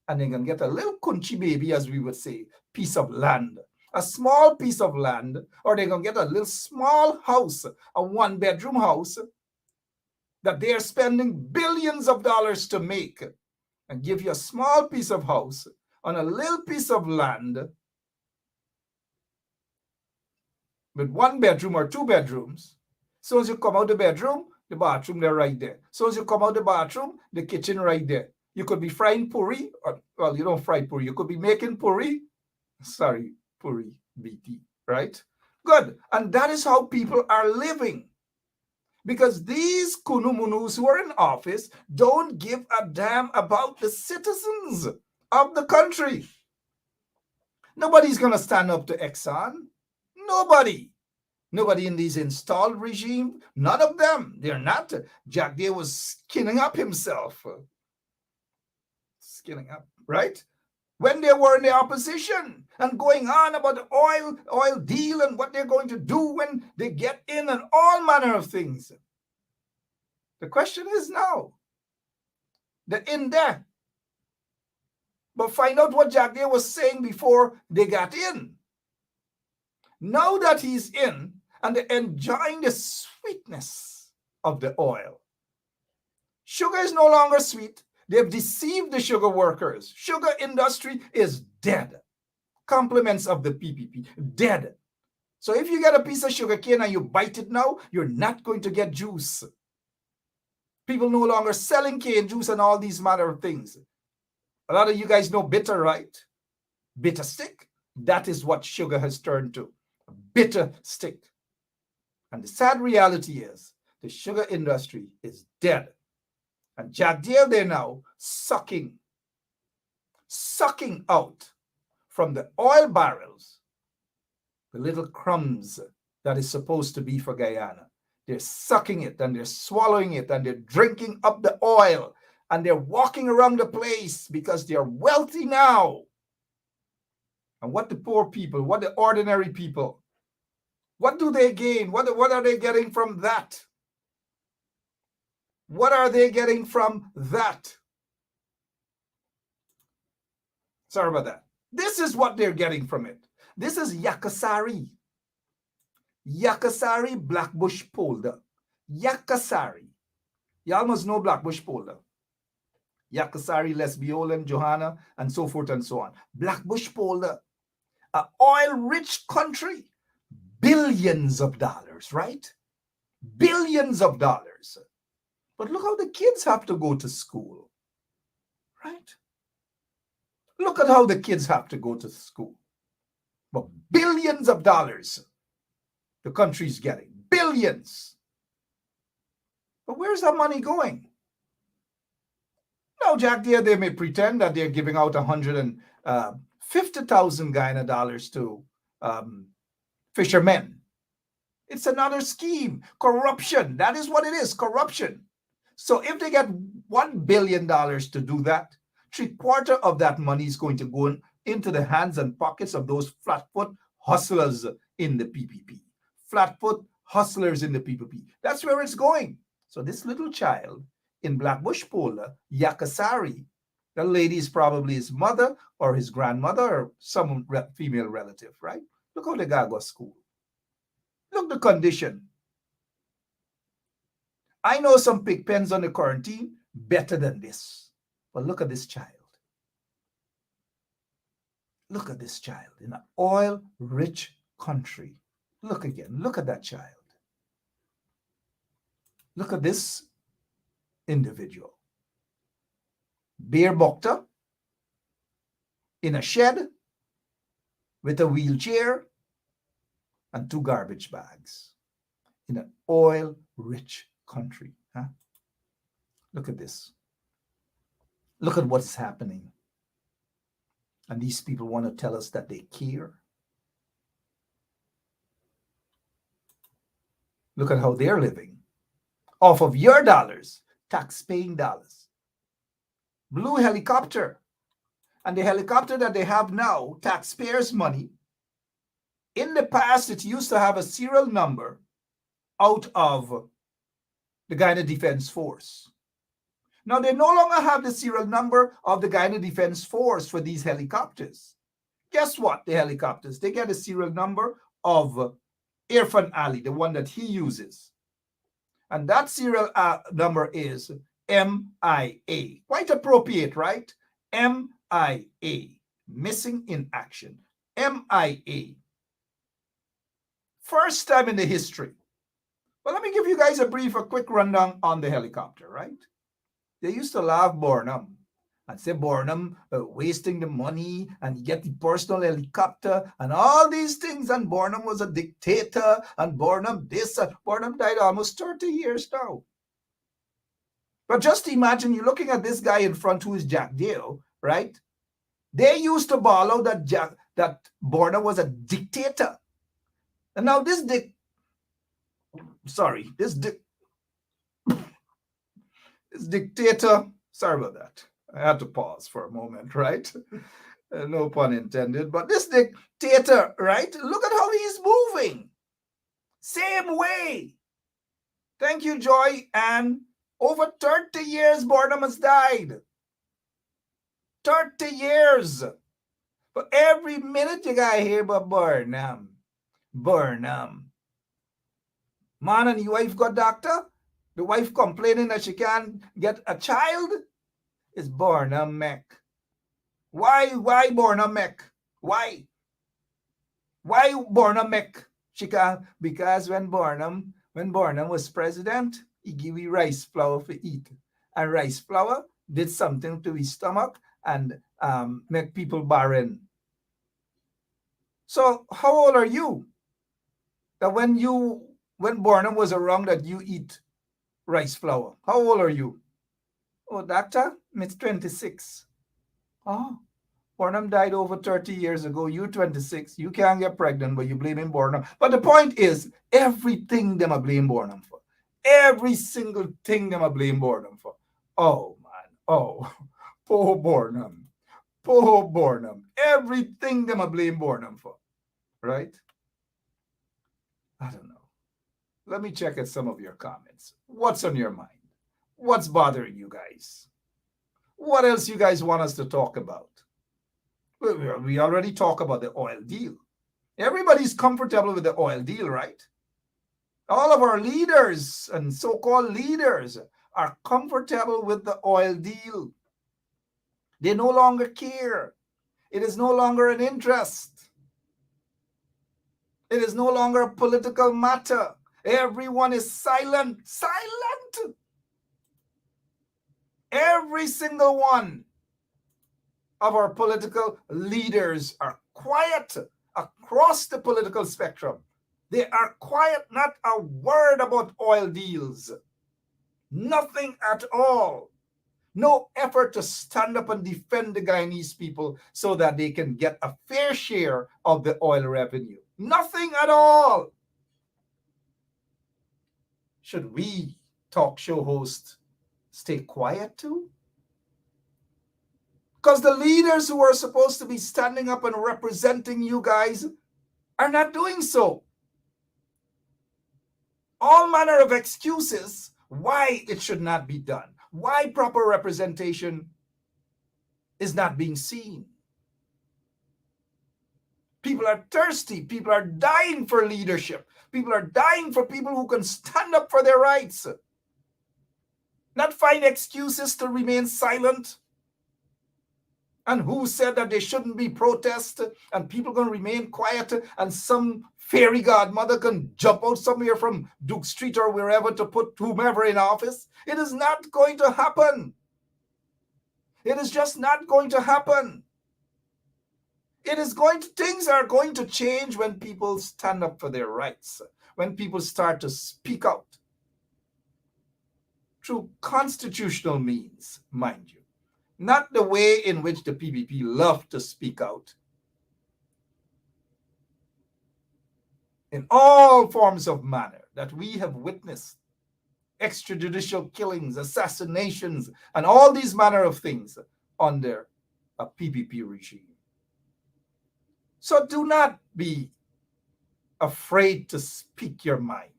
and they can get a little country baby, as we would say, piece of land. A small piece of land, or they're going to get a little small house, a one-bedroom house that they're spending billions of dollars to make, and give you a small piece of house on a little piece of land with 1 bedroom or 2 bedrooms. So as you come out the bedroom, the bathroom, they're right there. So as you come out the bathroom, the kitchen right there. You could be frying puri, or, well, you don't fry puri. You could be making puri. Sorry, puri, BT, right? Good. And that is how people are living. Because these kunumunus who are in office don't give a damn about the citizens of the country. Nobody's going to stand up to Exxon. Nobody. Nobody in these installed regime. None of them. They're not. Jagdeo was skinning up himself. Skinning up, right? When they were in the opposition and going on about the oil deal and what they're going to do when they get in and all manner of things. The question is now, they're in there. But find out what Jagdeo was saying before they got in. Now that he's in and they're enjoying the sweetness of the oil. Sugar is no longer sweet. They've deceived the sugar workers. Sugar industry is dead. Compliments of the PPP, dead. So if you get a piece of sugar cane and you bite it now, you're not going to get juice. People no longer selling cane juice and all these manner of things. A lot of you guys know bitter, right? Bitter stick. That is what sugar has turned to. A bitter stick. And the sad reality is the sugar industry is dead. And Jagdeo, they're now sucking out from the oil barrels the little crumbs that is supposed to be for Guyana. They're sucking it and they're swallowing it and they're drinking up the oil and they're walking around the place because they're wealthy now. And what the poor people, what the ordinary people, what do they gain? What are they getting from that? What are they getting from that? Sorry about that. This is what they're getting from it. This is Yakasari. Yakasari Blackbush polder. Yakasari. You almost know Blackbush polder. Yakasari, Lesbiolan, Johanna, and so forth and so on. Blackbush polder. An oil-rich country. Billions of dollars, right? Billions of dollars. But look how the kids have to go to school, right? Look at how the kids have to go to school. But billions of dollars the country's getting. Billions. But where's that money going? Now, Jack, there they may pretend that they're giving out 150,000 Guyana dollars to fishermen. It's another scheme. Corruption. That is what it is. Corruption. So if they get $1 billion to do that, 3/4 of that money is going to go into the hands and pockets of those flatfoot hustlers in the PPP. Flatfoot hustlers in the PPP. That's where it's going. So this little child in Blackbush Pola, Yakasari, the lady is probably his mother or his grandmother or some female relative, right? Look how the guy goes to school. Look the condition. I know some pig pens on the quarantine better than this. But look at this child. Look at this child in an oil-rich country. Look again. Look at that child. Look at this individual. Beer Bokta in a shed with a wheelchair and 2 garbage bags in an oil-rich country. Huh? Look at this. Look at what's happening. And these people want to tell us that they care. Look at how they're living. Off of your dollars, tax-paying dollars. Blue helicopter. And the helicopter that they have now, taxpayers' money. In the past, it used to have a serial number out of the Guyana Defense Force. Now, they no longer have the serial number of the Guyana Defense Force for these helicopters. Guess what? The helicopters, they get a serial number of Irfan Ali, the one that he uses. And that serial number is MIA. Quite appropriate, right? MIA. Missing in action. MIA. First time in the history. Well, let me give you guys a quick rundown on the helicopter, right? They used to laugh Burnham and say Burnham wasting the money and get the personal helicopter and all these things. And Burnham was a dictator and Burnham this. And Burnham died almost 30 years now. But just imagine you're looking at this guy in front who is Jack Dale, right? They used to bawl out that Burnham was a dictator. And now this dictator, sorry about that. I had to pause for a moment, right? No pun intended. But this dictator, right? Look at how he's moving. Same way. Thank you, Joy. And over 30 years, Burnham has died. 30 years. But every minute you gotta hear about Burnham. Burnham. Man, and your wife got doctor? The wife complaining that she can't get a child? It's Burnham Mech. Why Burnham Mech? Why Burnham Mech? She can't, because when Burnham was president, he gave you rice flour for eat. And rice flour did something to his stomach and make people barren. So how old are you? That when Burnham was around that you eat rice flour. How old are you? Oh, doctor, it's 26. Oh, Burnham died over 30 years ago. You're 26. You can't get pregnant, but you blaming Burnham. But the point is, everything them I blame Burnham for. Every single thing them I blame Burnham for. Oh, man. Oh, poor Burnham. Poor Burnham. Everything them I blame Burnham for. Right? I don't know. Let me check at some of your comments. What's on your mind? What's bothering you guys? What else you guys want us to talk about? We already talked about the oil deal. Everybody's comfortable with the oil deal, right? All of our leaders and so-called leaders are comfortable with the oil deal. They no longer care. It is no longer an interest. It is no longer a political matter. Everyone is silent. Silent. Every single one. of our political leaders are quiet across the political spectrum. They are quiet, not a word about oil deals. Nothing at all. No effort to stand up and defend the Guyanese people so that they can get a fair share of the oil revenue. Nothing at all. Should we talk show hosts stay quiet too? Because the leaders who are supposed to be standing up and representing you guys are not doing so. All manner of excuses why it should not be done, why proper representation is not being seen. People are thirsty. People are dying for leadership. People are dying for people who can stand up for their rights, not find excuses to remain silent. And who said that there shouldn't be protest and people going to remain quiet and some fairy godmother can jump out somewhere from Duke Street or wherever to put whomever in office? It is not going to happen. It is just not going to happen. Things are going to change when people stand up for their rights, when people start to speak out through constitutional means, mind you. Not the way in which the PPP love to speak out. In all forms of manner that we have witnessed, extrajudicial killings, assassinations, and all these manner of things under a PPP regime. So do not be afraid to speak your mind.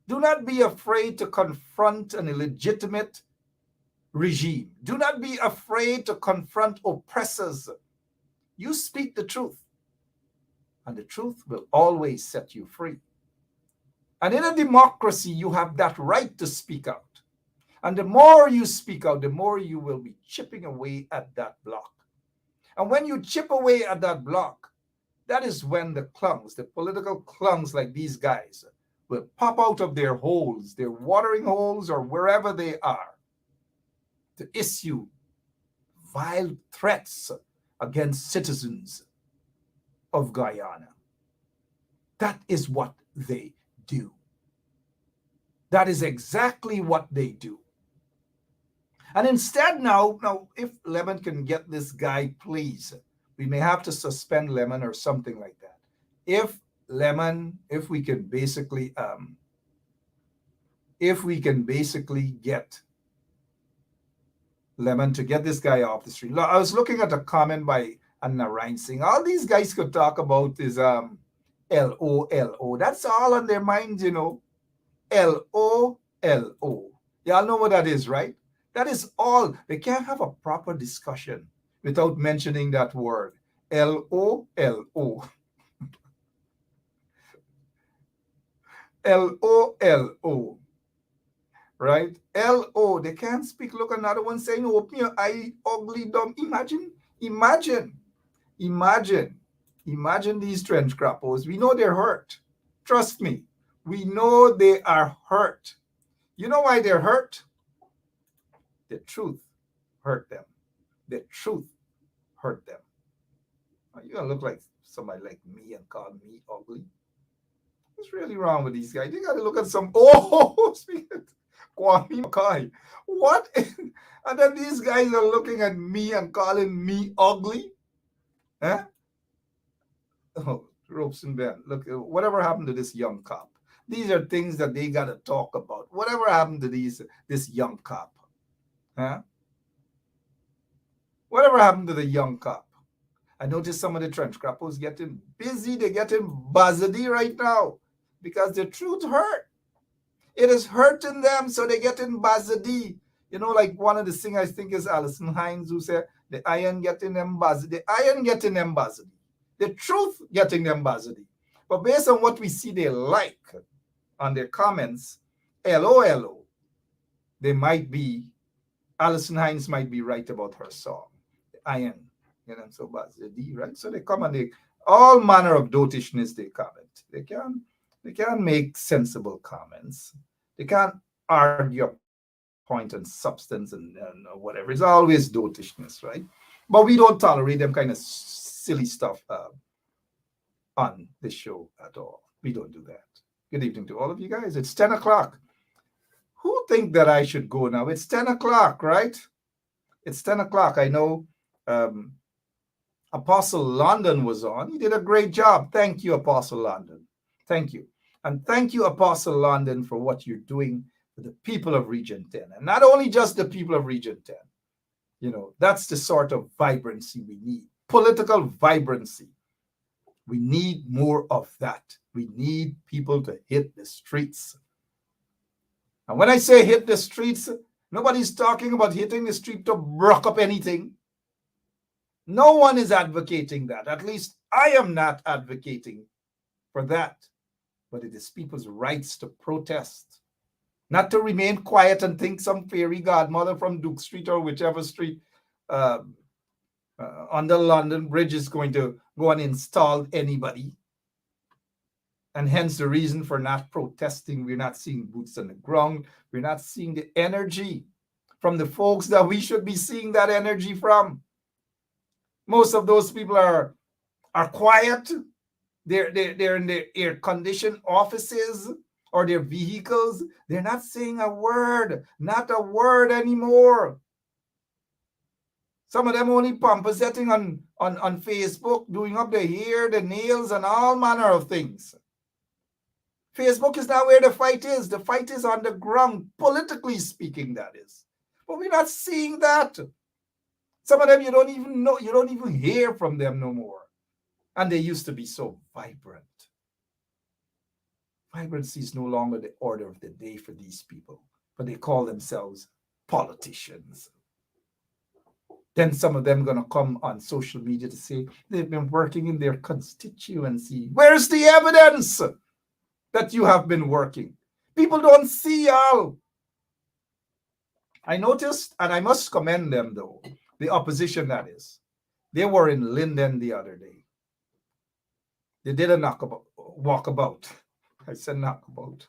Do not be afraid to confront an illegitimate regime. Do not be afraid to confront oppressors. You speak the truth, and the truth will always set you free. And in a democracy, you have that right to speak out. And the more you speak out, the more you will be chipping away at that block. And when you chip away at that block, that is when the clunks, the political clunks like these guys, will pop out of their holes, their watering holes, or wherever they are, to issue vile threats against citizens of Guyana. That is what they do. That is exactly what they do. And instead now if Lemon can get this guy, please, we may have to suspend Lemon or something like that. If we can basically get Lemon to get this guy off the street. I was looking at a comment by Anna Ryan saying all these guys could talk about is L-O-L-O. That's all on their minds, L-O-L-O. Y'all know what that is, right? That is all. They can't have a proper discussion without mentioning that word. L-O-L-O. L-O-L-O. Right? L-O. They can't speak. Look, another one saying, open your eye, ugly, dumb. Imagine these trench crappos. We know they're hurt. Trust me. We know they are hurt. You know why they're hurt? The truth hurt them. The truth hurt them. You're going to look like somebody like me and call me ugly. What's really wrong with these guys? You got to look at some... Oh, Kwame Mackay. What? And then these guys are looking at me and calling me ugly? Huh? Oh, Robeson Ben. Look, whatever happened to this young cop? These are things that they got to talk about. Whatever happened to this young cop? Huh? Whatever happened to the young cop? I noticed some of the trench crappos getting busy. They're getting buzzedy right now because the truth hurt. It is hurting them, so they're getting buzzedy. Like one of the singers, I think is Alison Hines, who said, the iron getting them buzzedy. The iron getting them buzzedy. The truth getting them buzzedy. But based on what we see they like on their comments, LOLO, they might be, Alison Hines might be right about her song. The iron, so buzzedy, right? So they come and all manner of dotishness they comment. They can't make sensible comments. They can't argue point and substance and whatever. It's always dotishness, right? But we don't tolerate them kind of silly stuff on this show at all. We don't do that. Good evening to all of you guys. It's 10 o'clock. Who think that I should go now? It's 10 o'clock, right? It's 10 o'clock. I know Apostle London was on. He did a great job. Thank you, Apostle London. Thank you. And thank you, Apostle London, for what you're doing for the people of Region 10. And not only just the people of Region 10. You know, that's the sort of vibrancy we need. Political vibrancy. We need more of that. We need people to hit the streets. And when I say hit the streets, nobody's talking about hitting the street to rock up anything. No one is advocating that. At least I am not advocating for that. But it is people's rights to protest. Not to remain quiet and think some fairy godmother from Duke Street or whichever street under London Bridge is going to go and install anybody. And hence the reason for not protesting. We're not seeing boots on the ground. We're not seeing the energy from the folks that we should be seeing that energy from. Most of those people are quiet. They're in their air-conditioned offices or their vehicles. They're not saying a word, not a word anymore. Some of them only pampersetting on Facebook, doing up their hair, their nails, and all manner of things. Facebook is not where the fight is. The fight is on the ground, politically speaking, that is. But we're not seeing that. Some of them you don't even know, you don't even hear from them no more. And they used to be so vibrant. Vibrancy is no longer the order of the day for these people, but they call themselves politicians. Then some of them are going to come on social media to say they've been working in their constituency. Where's the evidence that you have been working? People don't see y'all. I noticed, and I must commend them though, the opposition that is. They were in Linden the other day. They did a walkabout. I said knockabout.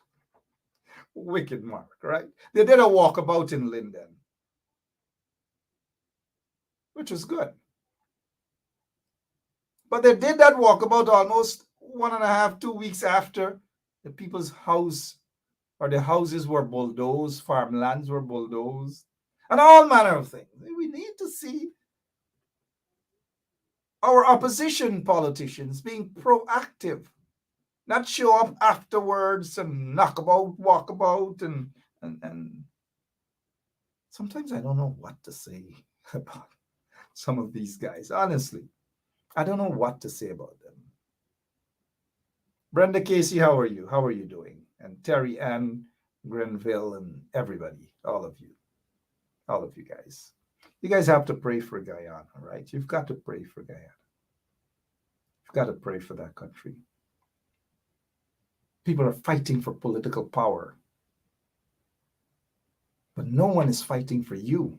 Wicked mark, right? They did a walkabout in Linden, which was good. But they did that walkabout almost 1.5, 2 weeks after the people's house or the houses were bulldozed, farmlands were bulldozed, and all manner of things. We need to see our opposition politicians being proactive, not show up afterwards and knockabout, walkabout, and sometimes I don't know what to say about some of these guys. Honestly, I don't know what to say about them. Brenda Casey, how are you? How are you doing? And Terry Ann Grenville and everybody, all of you guys. You guys have to pray for Guyana, right? You've got to pray for Guyana. You've got to pray for that country. People are fighting for political power, but no one is fighting for you.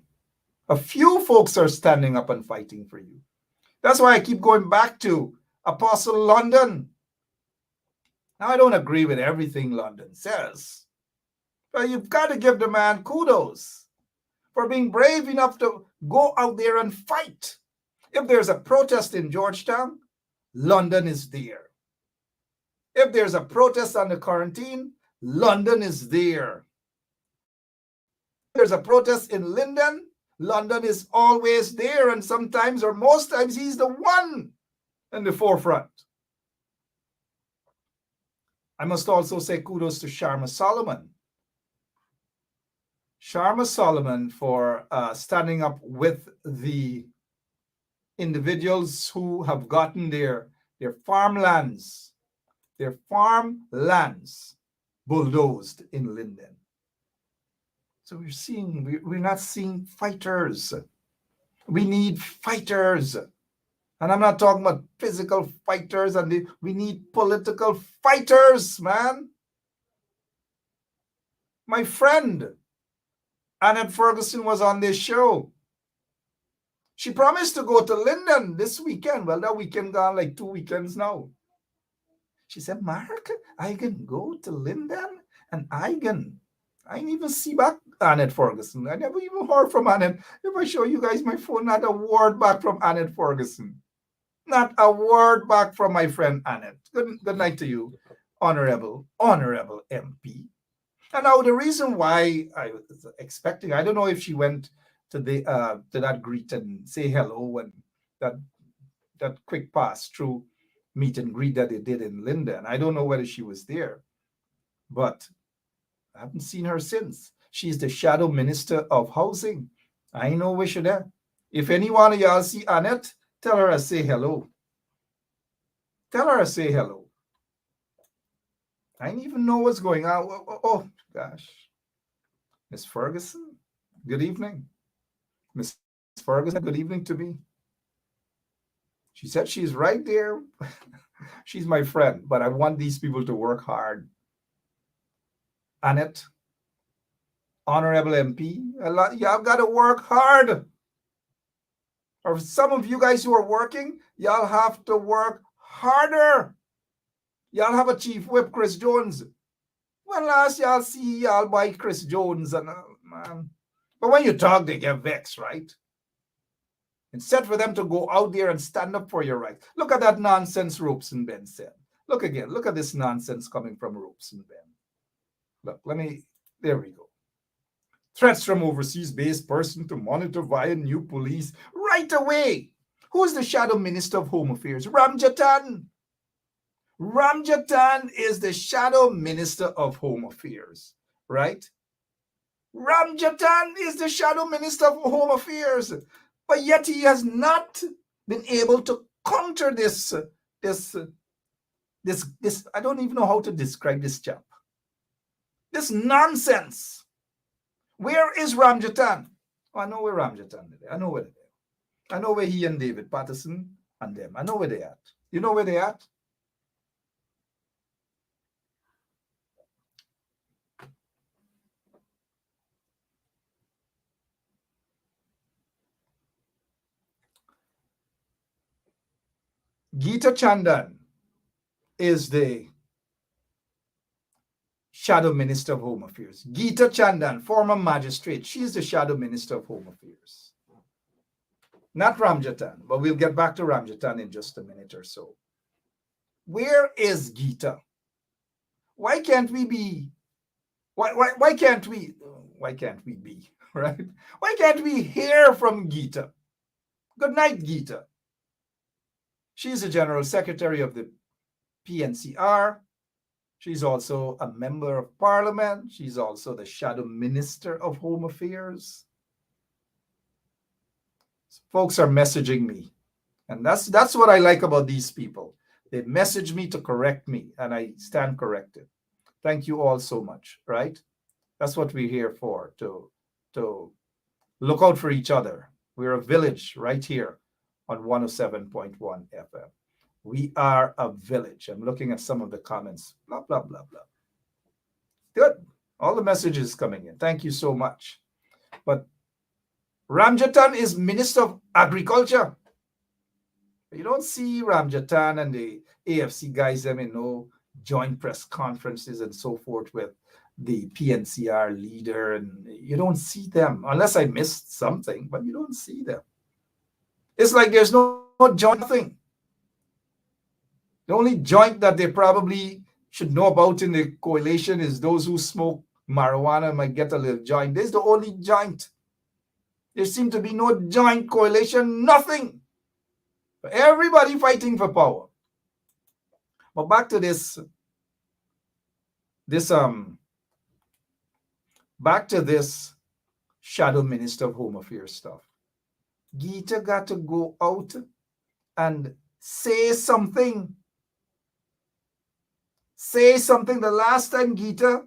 A few folks are standing up and fighting for you. That's why I keep going back to Apostle London. Now, I don't agree with everything London says, but you've got to give the man kudos for being brave enough to go out there and fight. If there's a protest in Georgetown, London is there. If there's a protest on the quarantine, London is there. If there's a protest in Linden, London is always there, and sometimes or most times he's the one in the forefront. I must also say kudos to Sharma Solomon. Sharma Solomon for standing up with the individuals who have gotten their farmlands bulldozed in Linden. So we're not seeing fighters. We need fighters. And I'm not talking about physical fighters, we need political fighters, man. My friend Annette Ferguson was on this show. She promised to go to Linden this weekend. Well, that weekend gone like 2 weekends now. She said, Mark, I can go to Linden and I can even see back Annette Ferguson. I never even heard from Annette. If I show you guys my phone, not a word back from Annette Ferguson. Not a word back from my friend Annette. Good night to you, honorable MP. And now the reason why I was expecting, I don't know if she went to that greet and say hello and that quick pass through meet and greet that they did in Linden. I don't know whether she was there, but I haven't seen her since. She's the shadow minister of housing. I know where she's there. If any one of y'all see Annette, tell her I say hello. Tell her I say hello. I don't even know what's going on. Oh gosh. Miss Ferguson, good evening. Miss Ferguson, good evening to me. She said she's right there. She's my friend, but I want these people to work hard. Annette, honorable MP, y'all got to work hard. Or some of you guys who are working, y'all have to work harder. Y'all have a chief whip, Chris Jones. When last y'all see y'all buy Chris Jones and man. But when you talk, they get vexed, right? Instead for them to go out there and stand up for your rights. Look at that nonsense Robeson Ben said. Look again. Look at this nonsense coming from Robeson Ben. Look, there we go. Threats from overseas-based person to monitor via new police right away. Who's the shadow minister of home affairs? Ramjatan. Ramjatan is the shadow minister of home affairs, right? Ramjatan is the shadow minister of home affairs, but yet he has not been able to counter this. I don't even know how to describe this chap. This nonsense. Where is Ramjatan? Oh, I know where Ramjatan is. I know where they are. I know where he and David Patterson and them. I know where they at. You know where they at? Geeta Chandan is the shadow minister of home affairs. Geeta Chandan, former magistrate, she's the shadow minister of home affairs. Not Ramjatan, but we'll get back to Ramjatan in just a minute or so. Where is Geeta? Why can't we be? Why can't we be, right? Why can't we hear from Geeta? Good night, Geeta. She's the General Secretary of the PNCR. She's also a member of Parliament. She's also the Shadow Minister of Home Affairs. Folks are messaging me. And that's what I like about these people. They message me to correct me, and I stand corrected. Thank you all so much, right? That's what we're here for, to look out for each other. We're a village right here on 107.1 FM. We are a village. I'm looking at some of the comments. Blah, blah, blah, blah. Good. All the messages coming in. Thank you so much. But Ramjatan is Minister of Agriculture. You don't see Ramjatan and the AFC guys, them in no joint press conferences and so forth with the PNCR leader. And you don't see them, unless I missed something, but you don't see them. It's like there's no joint thing. The only joint that they probably should know about in the coalition is those who smoke marijuana might get a little joint. This is the only joint. There seems to be no joint coalition, nothing. Everybody fighting for power. But back to this shadow minister of home affairs stuff. Geeta got to go out and say something. Say something. The last time Geeta,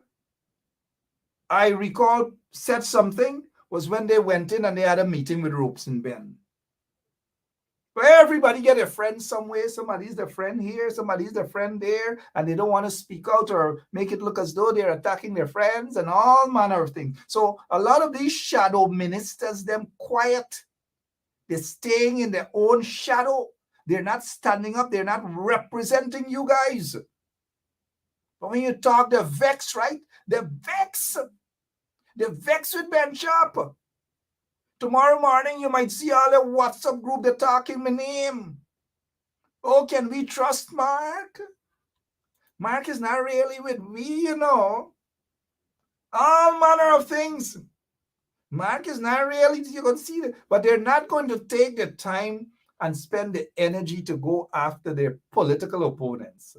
I recall, said something was when they went in and they had a meeting with Robeson Ben. Where everybody get a friend somewhere. Somebody's their friend here, somebody's their friend there, and they don't want to speak out or make it look as though they're attacking their friends and all manner of things. So a lot of these shadow ministers, them quiet. They're staying in their own shadow. They're not standing up. They're not representing you guys. But when you talk, they're vexed, right? They're vexed. They're vexed with Ben Sharp. Tomorrow morning, you might see all the WhatsApp group, they're talking my name. Oh, can we trust Mark? Mark is not really with me, you know. All manner of things. Mark is not really, you're going to see that, but they're not going to take the time and spend the energy to go after their political opponents.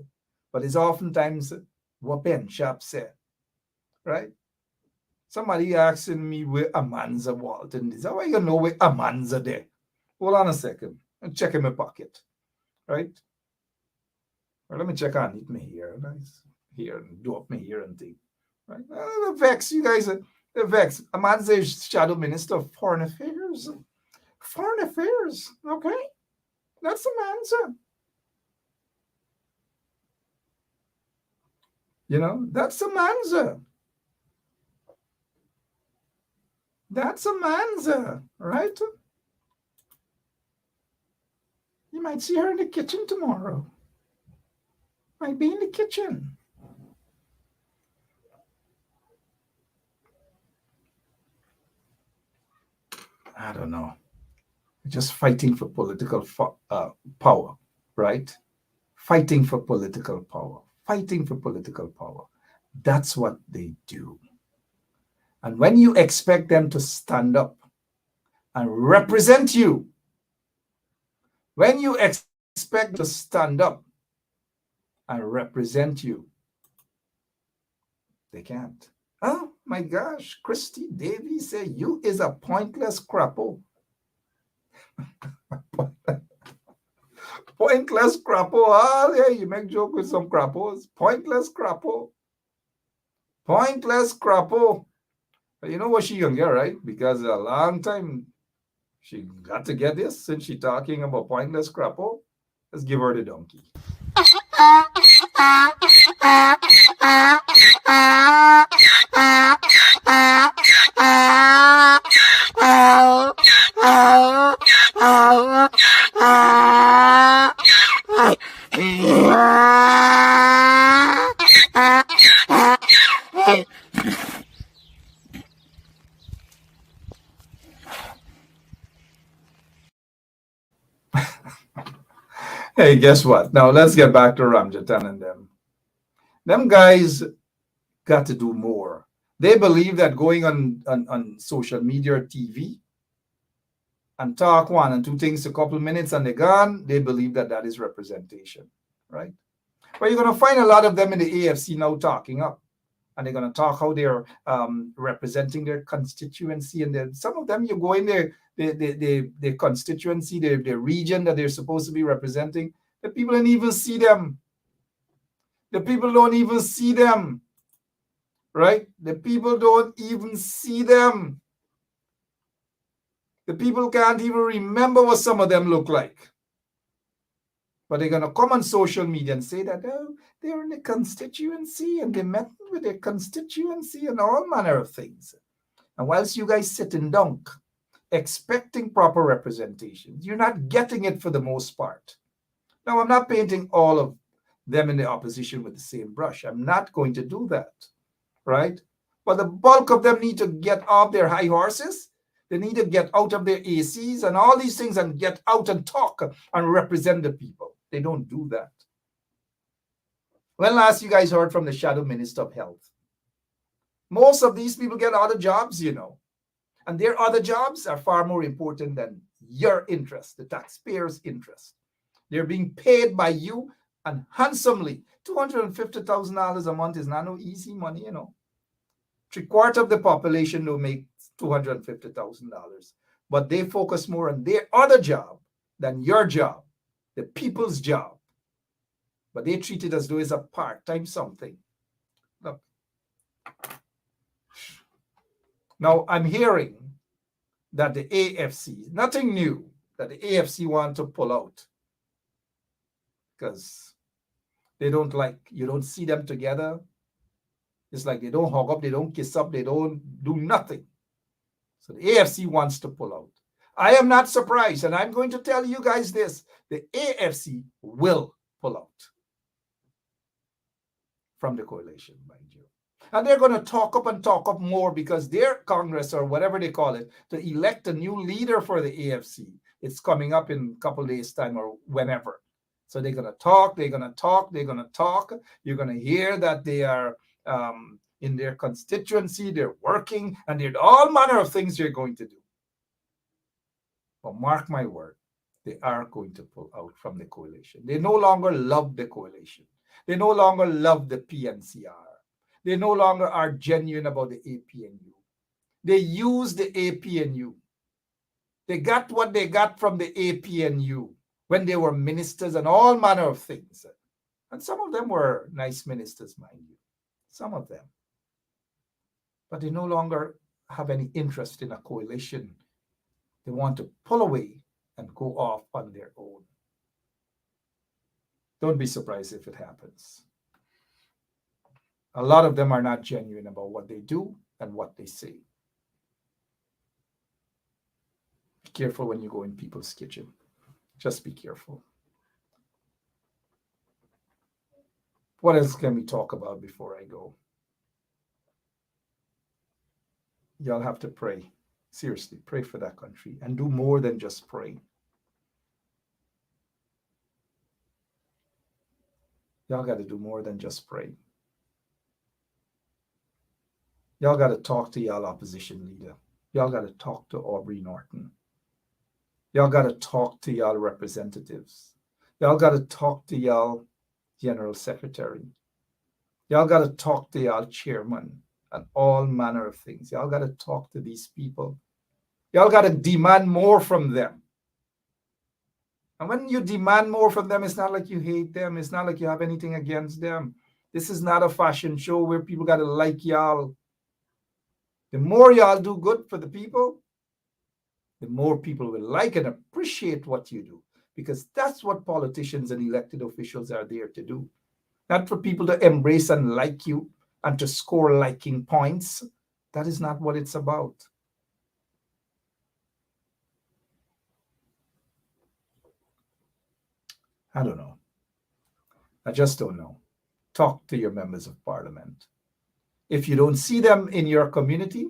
But it's oftentimes what Ben Sharp said, right? Somebody asking me where Amanza Walton is. How are you going to know where Amanza there? Hold on a second. I'm checking my pocket, right? Or let me check on it, my hair. Nice. Here, and do up my hair and thing. Right? The vex, you guys are the vex. Amanza is Shadow Minister of Foreign Affairs. Foreign Affairs, okay? That's Amanza. You know, that's Amanza. That's Amanza, right? You might see her in the kitchen tomorrow. Might be in the kitchen. I don't know. Just fighting for political power, right? Fighting for political power. Fighting for political power. That's what they do. And when you expect them to stand up and represent you, when you expect to stand up and represent you, they can't. Oh my gosh, Christy Davies said, you is a pointless crappo. Pointless crappo. Oh, yeah, you make joke with some crappos. Pointless crappo. Pointless crappo. But you know what she gonna get, right? Because a long time she got to get this since she talking about pointless crappo. Let's give her the donkey. Hey, guess what? Now let's get back to Ramjatan and them. Them guys got to do more. They believe that going on social media or TV and talk one and two things a couple minutes and they're gone, they believe that that is representation, right? But you're going to find a lot of them in the AFC now talking up. And they're going to talk how they're representing their constituency. And then some of them, you go in their constituency, their region that they're supposed to be representing, the people don't even see them. The people don't even see them, right? The people don't even see them. The people can't even remember what some of them look like. But they're going to come on social media and say that, oh, they're in the constituency and they met with their constituency and all manner of things. And whilst you guys sit and dunk, expecting proper representation, you're not getting it for the most part. Now, I'm not painting all of them in the opposition with the same brush. I'm not going to do that, right? But the bulk of them need to get off their high horses. They need to get out of their ACs and all these things and get out and talk and represent the people. They don't do that. When last you guys heard from the Shadow Minister of Health? Most of these people get other jobs, you know. And their other jobs are far more important than your interest, the taxpayers' interest. They're being paid by you and handsomely. $250,000 a month is not no easy money, you know. 3/4 of the population will make $250,000. But they focus more on their other job than your job, the people's job. But they treat it as though it's a part-time something. Look. Now, I'm hearing that the AFC, nothing new, that the AFC want to pull out because they don't like, you don't see them together. It's like they don't hug up, they don't kiss up, they don't do nothing. So the AFC wants to pull out. I am not surprised, and I'm going to tell you guys this. The AFC will pull out from the coalition, mind you. And they're going to talk up more because their Congress, or whatever they call it, to elect a new leader for the AFC. It's coming up in a couple of days' time or whenever. So they're going to talk, they're going to talk, they're going to talk. You're going to hear that they are in their constituency, they're working, and they're all manner of things they're going to do. But mark my word, they are going to pull out from the coalition. They no longer love the coalition. They no longer love the PNCR. They no longer are genuine about the APNU. They use the APNU. They got what they got from the APNU when they were ministers and all manner of things. And some of them were nice ministers, mind you. Some of them. But they no longer have any interest in a coalition. They want to pull away and go off on their own. Don't be surprised if it happens. A lot of them are not genuine about what they do and what they say. Be careful when you go in people's kitchen. Just be careful. What else can we talk about before I go? Y'all have to pray. Seriously, pray for that country and do more than just pray. Y'all got to do more than just pray. Y'all got to talk to y'all opposition leader. Y'all got to talk to Aubrey Norton. Y'all got to talk to y'all representatives. Y'all got to talk to y'all general secretary. Y'all got to talk to y'all chairman and all manner of things. Y'all got to talk to these people. Y'all got to demand more from them. And when you demand more from them, it's not like you hate them. It's not like you have anything against them. This is not a fashion show where people got to like y'all. The more y'all do good for the people, the more people will like and appreciate what you do. Because that's what politicians and elected officials are there to do. Not for people to embrace and like you and to score liking points. That is not what it's about. I don't know. I just don't know. Talk to your members of parliament. If you don't see them in your community,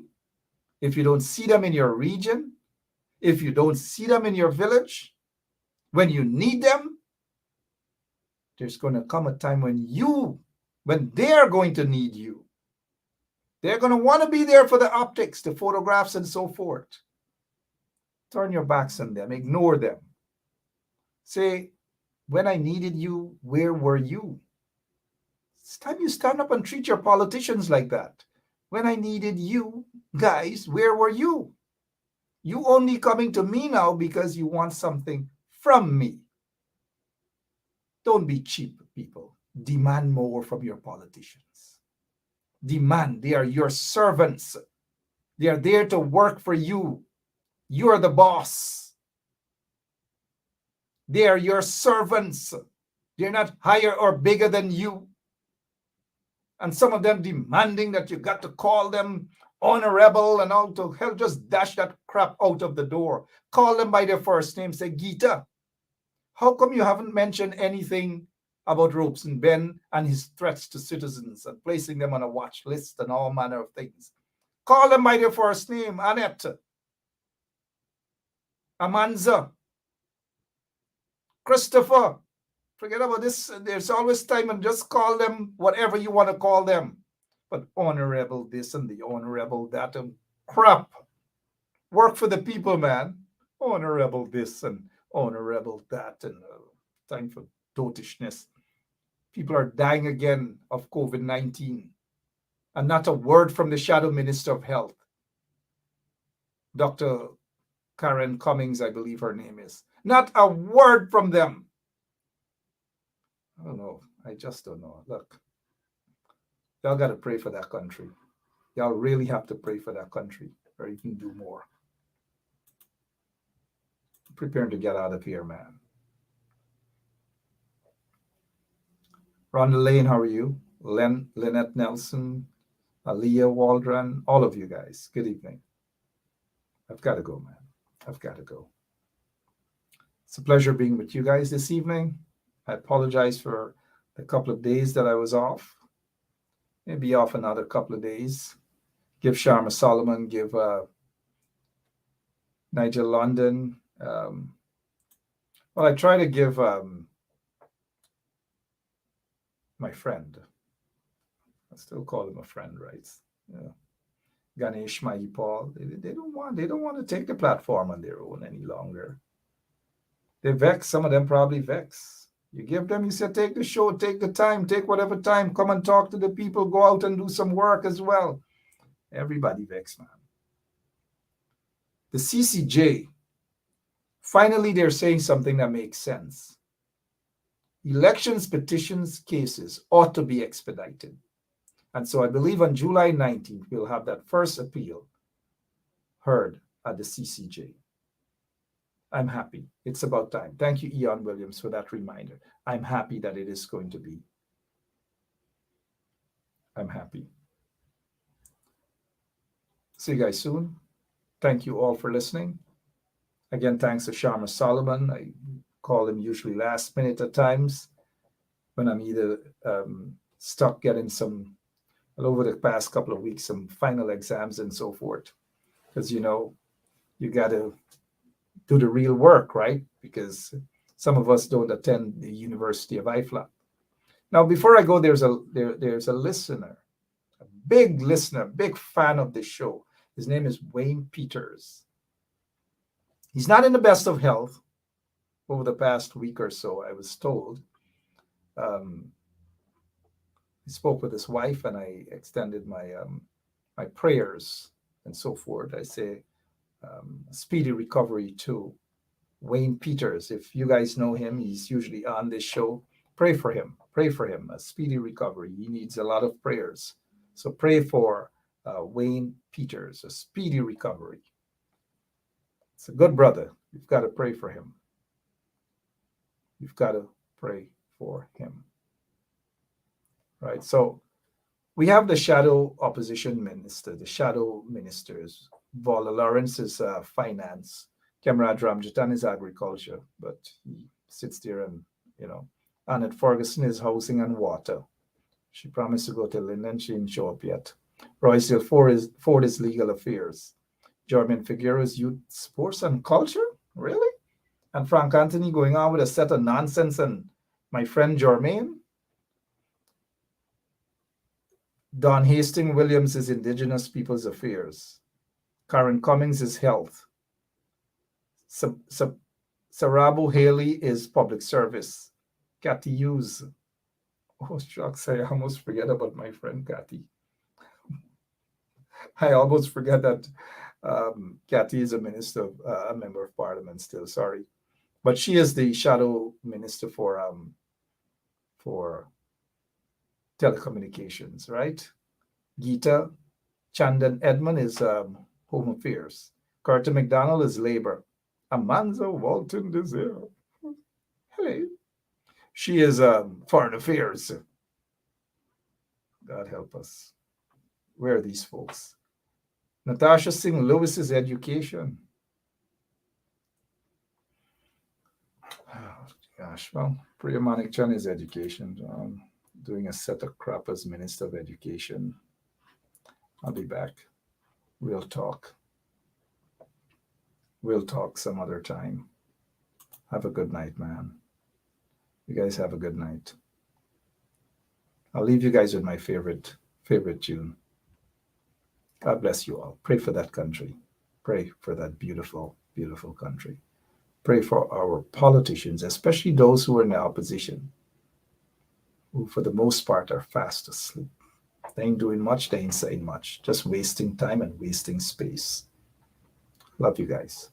if you don't see them in your region, if you don't see them in your village, when you need them, there's going to come a time when they're going to need you. They're going to want to be there for the optics, the photographs, and so forth. Turn your backs on them. Ignore them. Say, when I needed you, where were you? It's time you stand up and treat your politicians like that. When I needed you, guys, where were you? You only coming to me now because you want something from me. Don't be cheap, people. Demand more from your politicians. Demand. They are your servants. They are there to work for you. You are the boss. They are your servants. They're not higher or bigger than you. And some of them demanding that you got to call them honorable and all to hell, just dash that crap out of the door. Call them by their first name. Say, Gita, how come you haven't mentioned anything about Robeson Ben and his threats to citizens and placing them on a watch list and all manner of things? Call them by their first name. Annette, Amanza, Christopher. Forget about this. There's always time, and just call them whatever you want to call them. But honorable this and the honorable that and crap. Work for the people, man. Honorable this and honorable that and time for dotishness. People are dying again of COVID-19. And not a word from the Shadow Minister of Health. Dr. Karen Cummings, I believe her name is. Not a word from them. I don't know. I just don't know. Look, y'all got to pray for that country. Y'all really have to pray for that country, or you can do more. I'm preparing to get out of here, man. Rhonda Lane, how are you? Lynette Nelson, Aaliyah Waldron, all of you guys. Good evening. I've got to go, man. I've got to go. It's a pleasure being with you guys this evening. I apologize for the couple of days that I was off. Maybe off another couple of days. Give Sharma Solomon, give Nigel London. Well, I try to give my friend. I still call him a friend, right? Yeah. Ganesh Mahipal. They don't want to take the platform on their own any longer. They vex. Some of them probably vex. You give them, you say, take the show, take the time, take whatever time, come and talk to the people, go out and do some work as well. Everybody vex, man. The CCJ, finally, they're saying something that makes sense. Elections, petitions, cases ought to be expedited. And so I believe on July 19th, we'll have that first appeal heard at the CCJ. I'm happy. It's about time. Thank you, Eon Williams, for that reminder. I'm happy that it is going to be. I'm happy. See you guys soon. Thank you all for listening. Again, thanks to Sharma Solomon. I call him usually last minute at times when I'm either stuck getting some, over the past couple of weeks, some final exams and so forth. Because, you know, you got to do the real work, right? Because some of us don't attend the University of IFLA. Now, before I go, there's a listener, a big listener, big fan of this show. His name is Wayne Peters. He's not in the best of health over the past week or so, I was told. He spoke with his wife, and I extended my my prayers and so forth. I say speedy recovery to Wayne Peters. If you guys know him, he's usually on this show. Pray for him. Pray for him. A speedy recovery. He needs a lot of prayers. So pray for Wayne Peters, a speedy recovery. It's a good brother. You've got to pray for him. You've got to pray for him. Right? So we have the shadow opposition minister, the shadow ministers. Vola Lawrence is finance. Camarade Ramjitan is agriculture, but he sits there and, you know. Annette Ferguson is housing and water. She promised to go to Linden. She didn't show up yet. Royce Ford is legal affairs. Jermaine Figueroa is youth, sports, and culture? Really? And Frank Anthony going on with a set of nonsense. And my friend Jermaine. Don Hastings Williams is Indigenous Peoples Affairs. Karen Cummings is health. Sarabu Haley is public service. Kathy Hughes. Oh, shucks, I almost forget about my friend Kathy. I almost forget that Kathy is a minister, a member of parliament still, sorry. But she is the shadow minister for telecommunications, right? Geeta Chandan Edmond is home affairs. Carter McDonald is labor. Amanza Walton Desire. Hello. She is foreign affairs. God help us. Where are these folks? Natasha Singh Lewis is education. Oh, gosh, well, Priya Manik Chan is education. Doing a set of crap as Minister of Education. I'll be back. We'll talk. We'll talk some other time. Have a good night, man. You guys have a good night. I'll leave you guys with my favorite tune. God bless you all. Pray for that country. Pray for that beautiful, beautiful country. Pray for our politicians, especially those who are in the opposition, who for the most part are fast asleep. They ain't doing much, they ain't saying much, just wasting time and wasting space. Love you guys.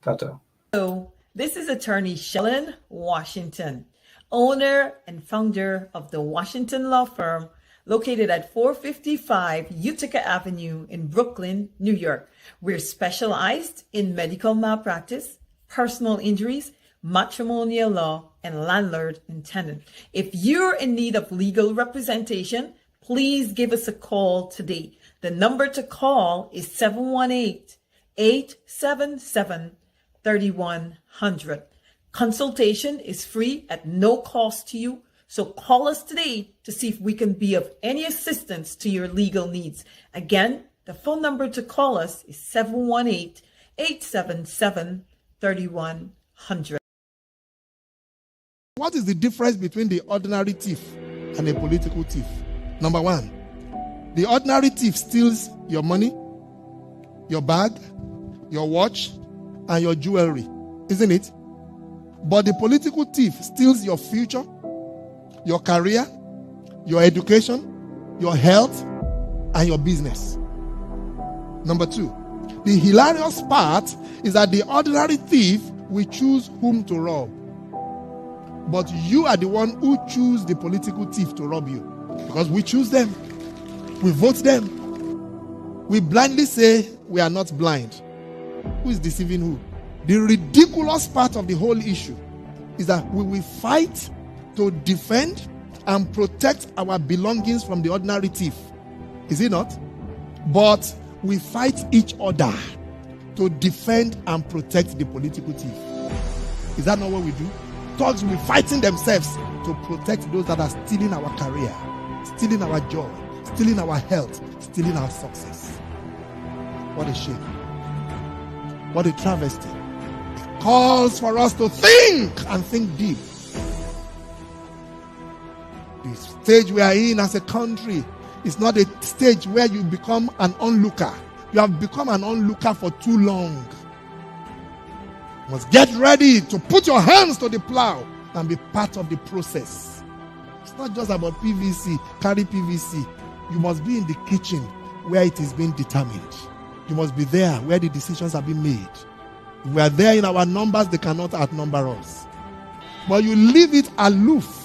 Tata. Hello, this is attorney Shellen Washington, owner and founder of the Washington Law Firm, located at 455 Utica Avenue in Brooklyn, New York. We're specialized in medical malpractice, personal injuries, matrimonial law, and landlord and tenant. If you're in need of legal representation, please give us a call today. The number to call is 718-877-3100. Consultation is free at no cost to you, So call us today to see if we can be of any assistance to your legal needs. Again, the phone number to call us is 718-877-3100. What is the difference between the ordinary thief and a political thief? Number one, the ordinary thief steals your money, your bag, your watch, and your jewelry, isn't it? But the political thief steals your future, your career, your education, your health, and your business. Number two, the hilarious part is that the ordinary thief will choose whom to rob. But you are the one who choose the political thief to rob you. Because we choose them. We vote them. We blindly say we are not blind. Who is deceiving who? The ridiculous part of the whole issue is that we will fight to defend and protect our belongings from the ordinary thief. Is it not? But we fight each other to defend and protect the political thief. Is that not what we do? Thugs will be fighting themselves to protect those that are stealing our career, stealing our joy, stealing our health, stealing our success. What a shame. What a travesty. It calls for us to think and think deep. The stage we are in as a country is not a stage where you become an onlooker. You have become an onlooker for too long. You must get ready to put your hands to the plow and be part of the process. It's not just about PVC, carry PVC. You must be in the kitchen where it is being determined. You must be there where the decisions are being made. We are there in our numbers, they cannot outnumber us. But you leave it aloof.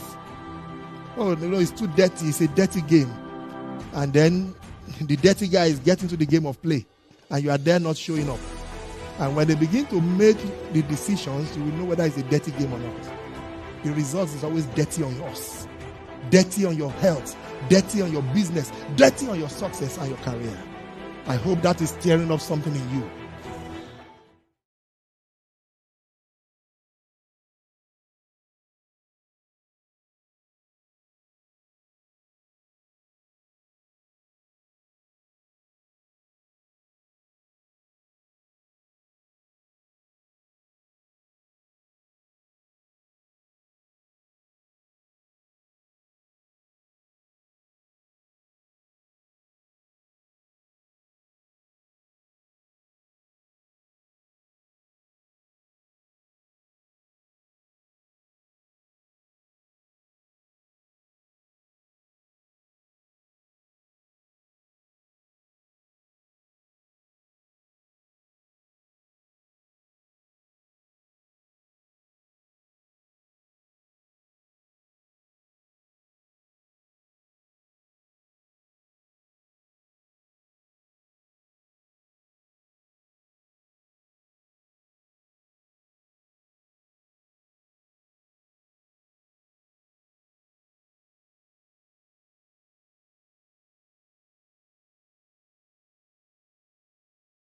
Oh, no, it's too dirty. It's a dirty game. And then the dirty guy is getting to the game of play. And you are there not showing up. And when they begin to make the decisions, you will know whether it's a dirty game or not. The result is always dirty on yours. Dirty on your health. Dirty on your business. Dirty on your success and your career. I hope that is stirring up something in you.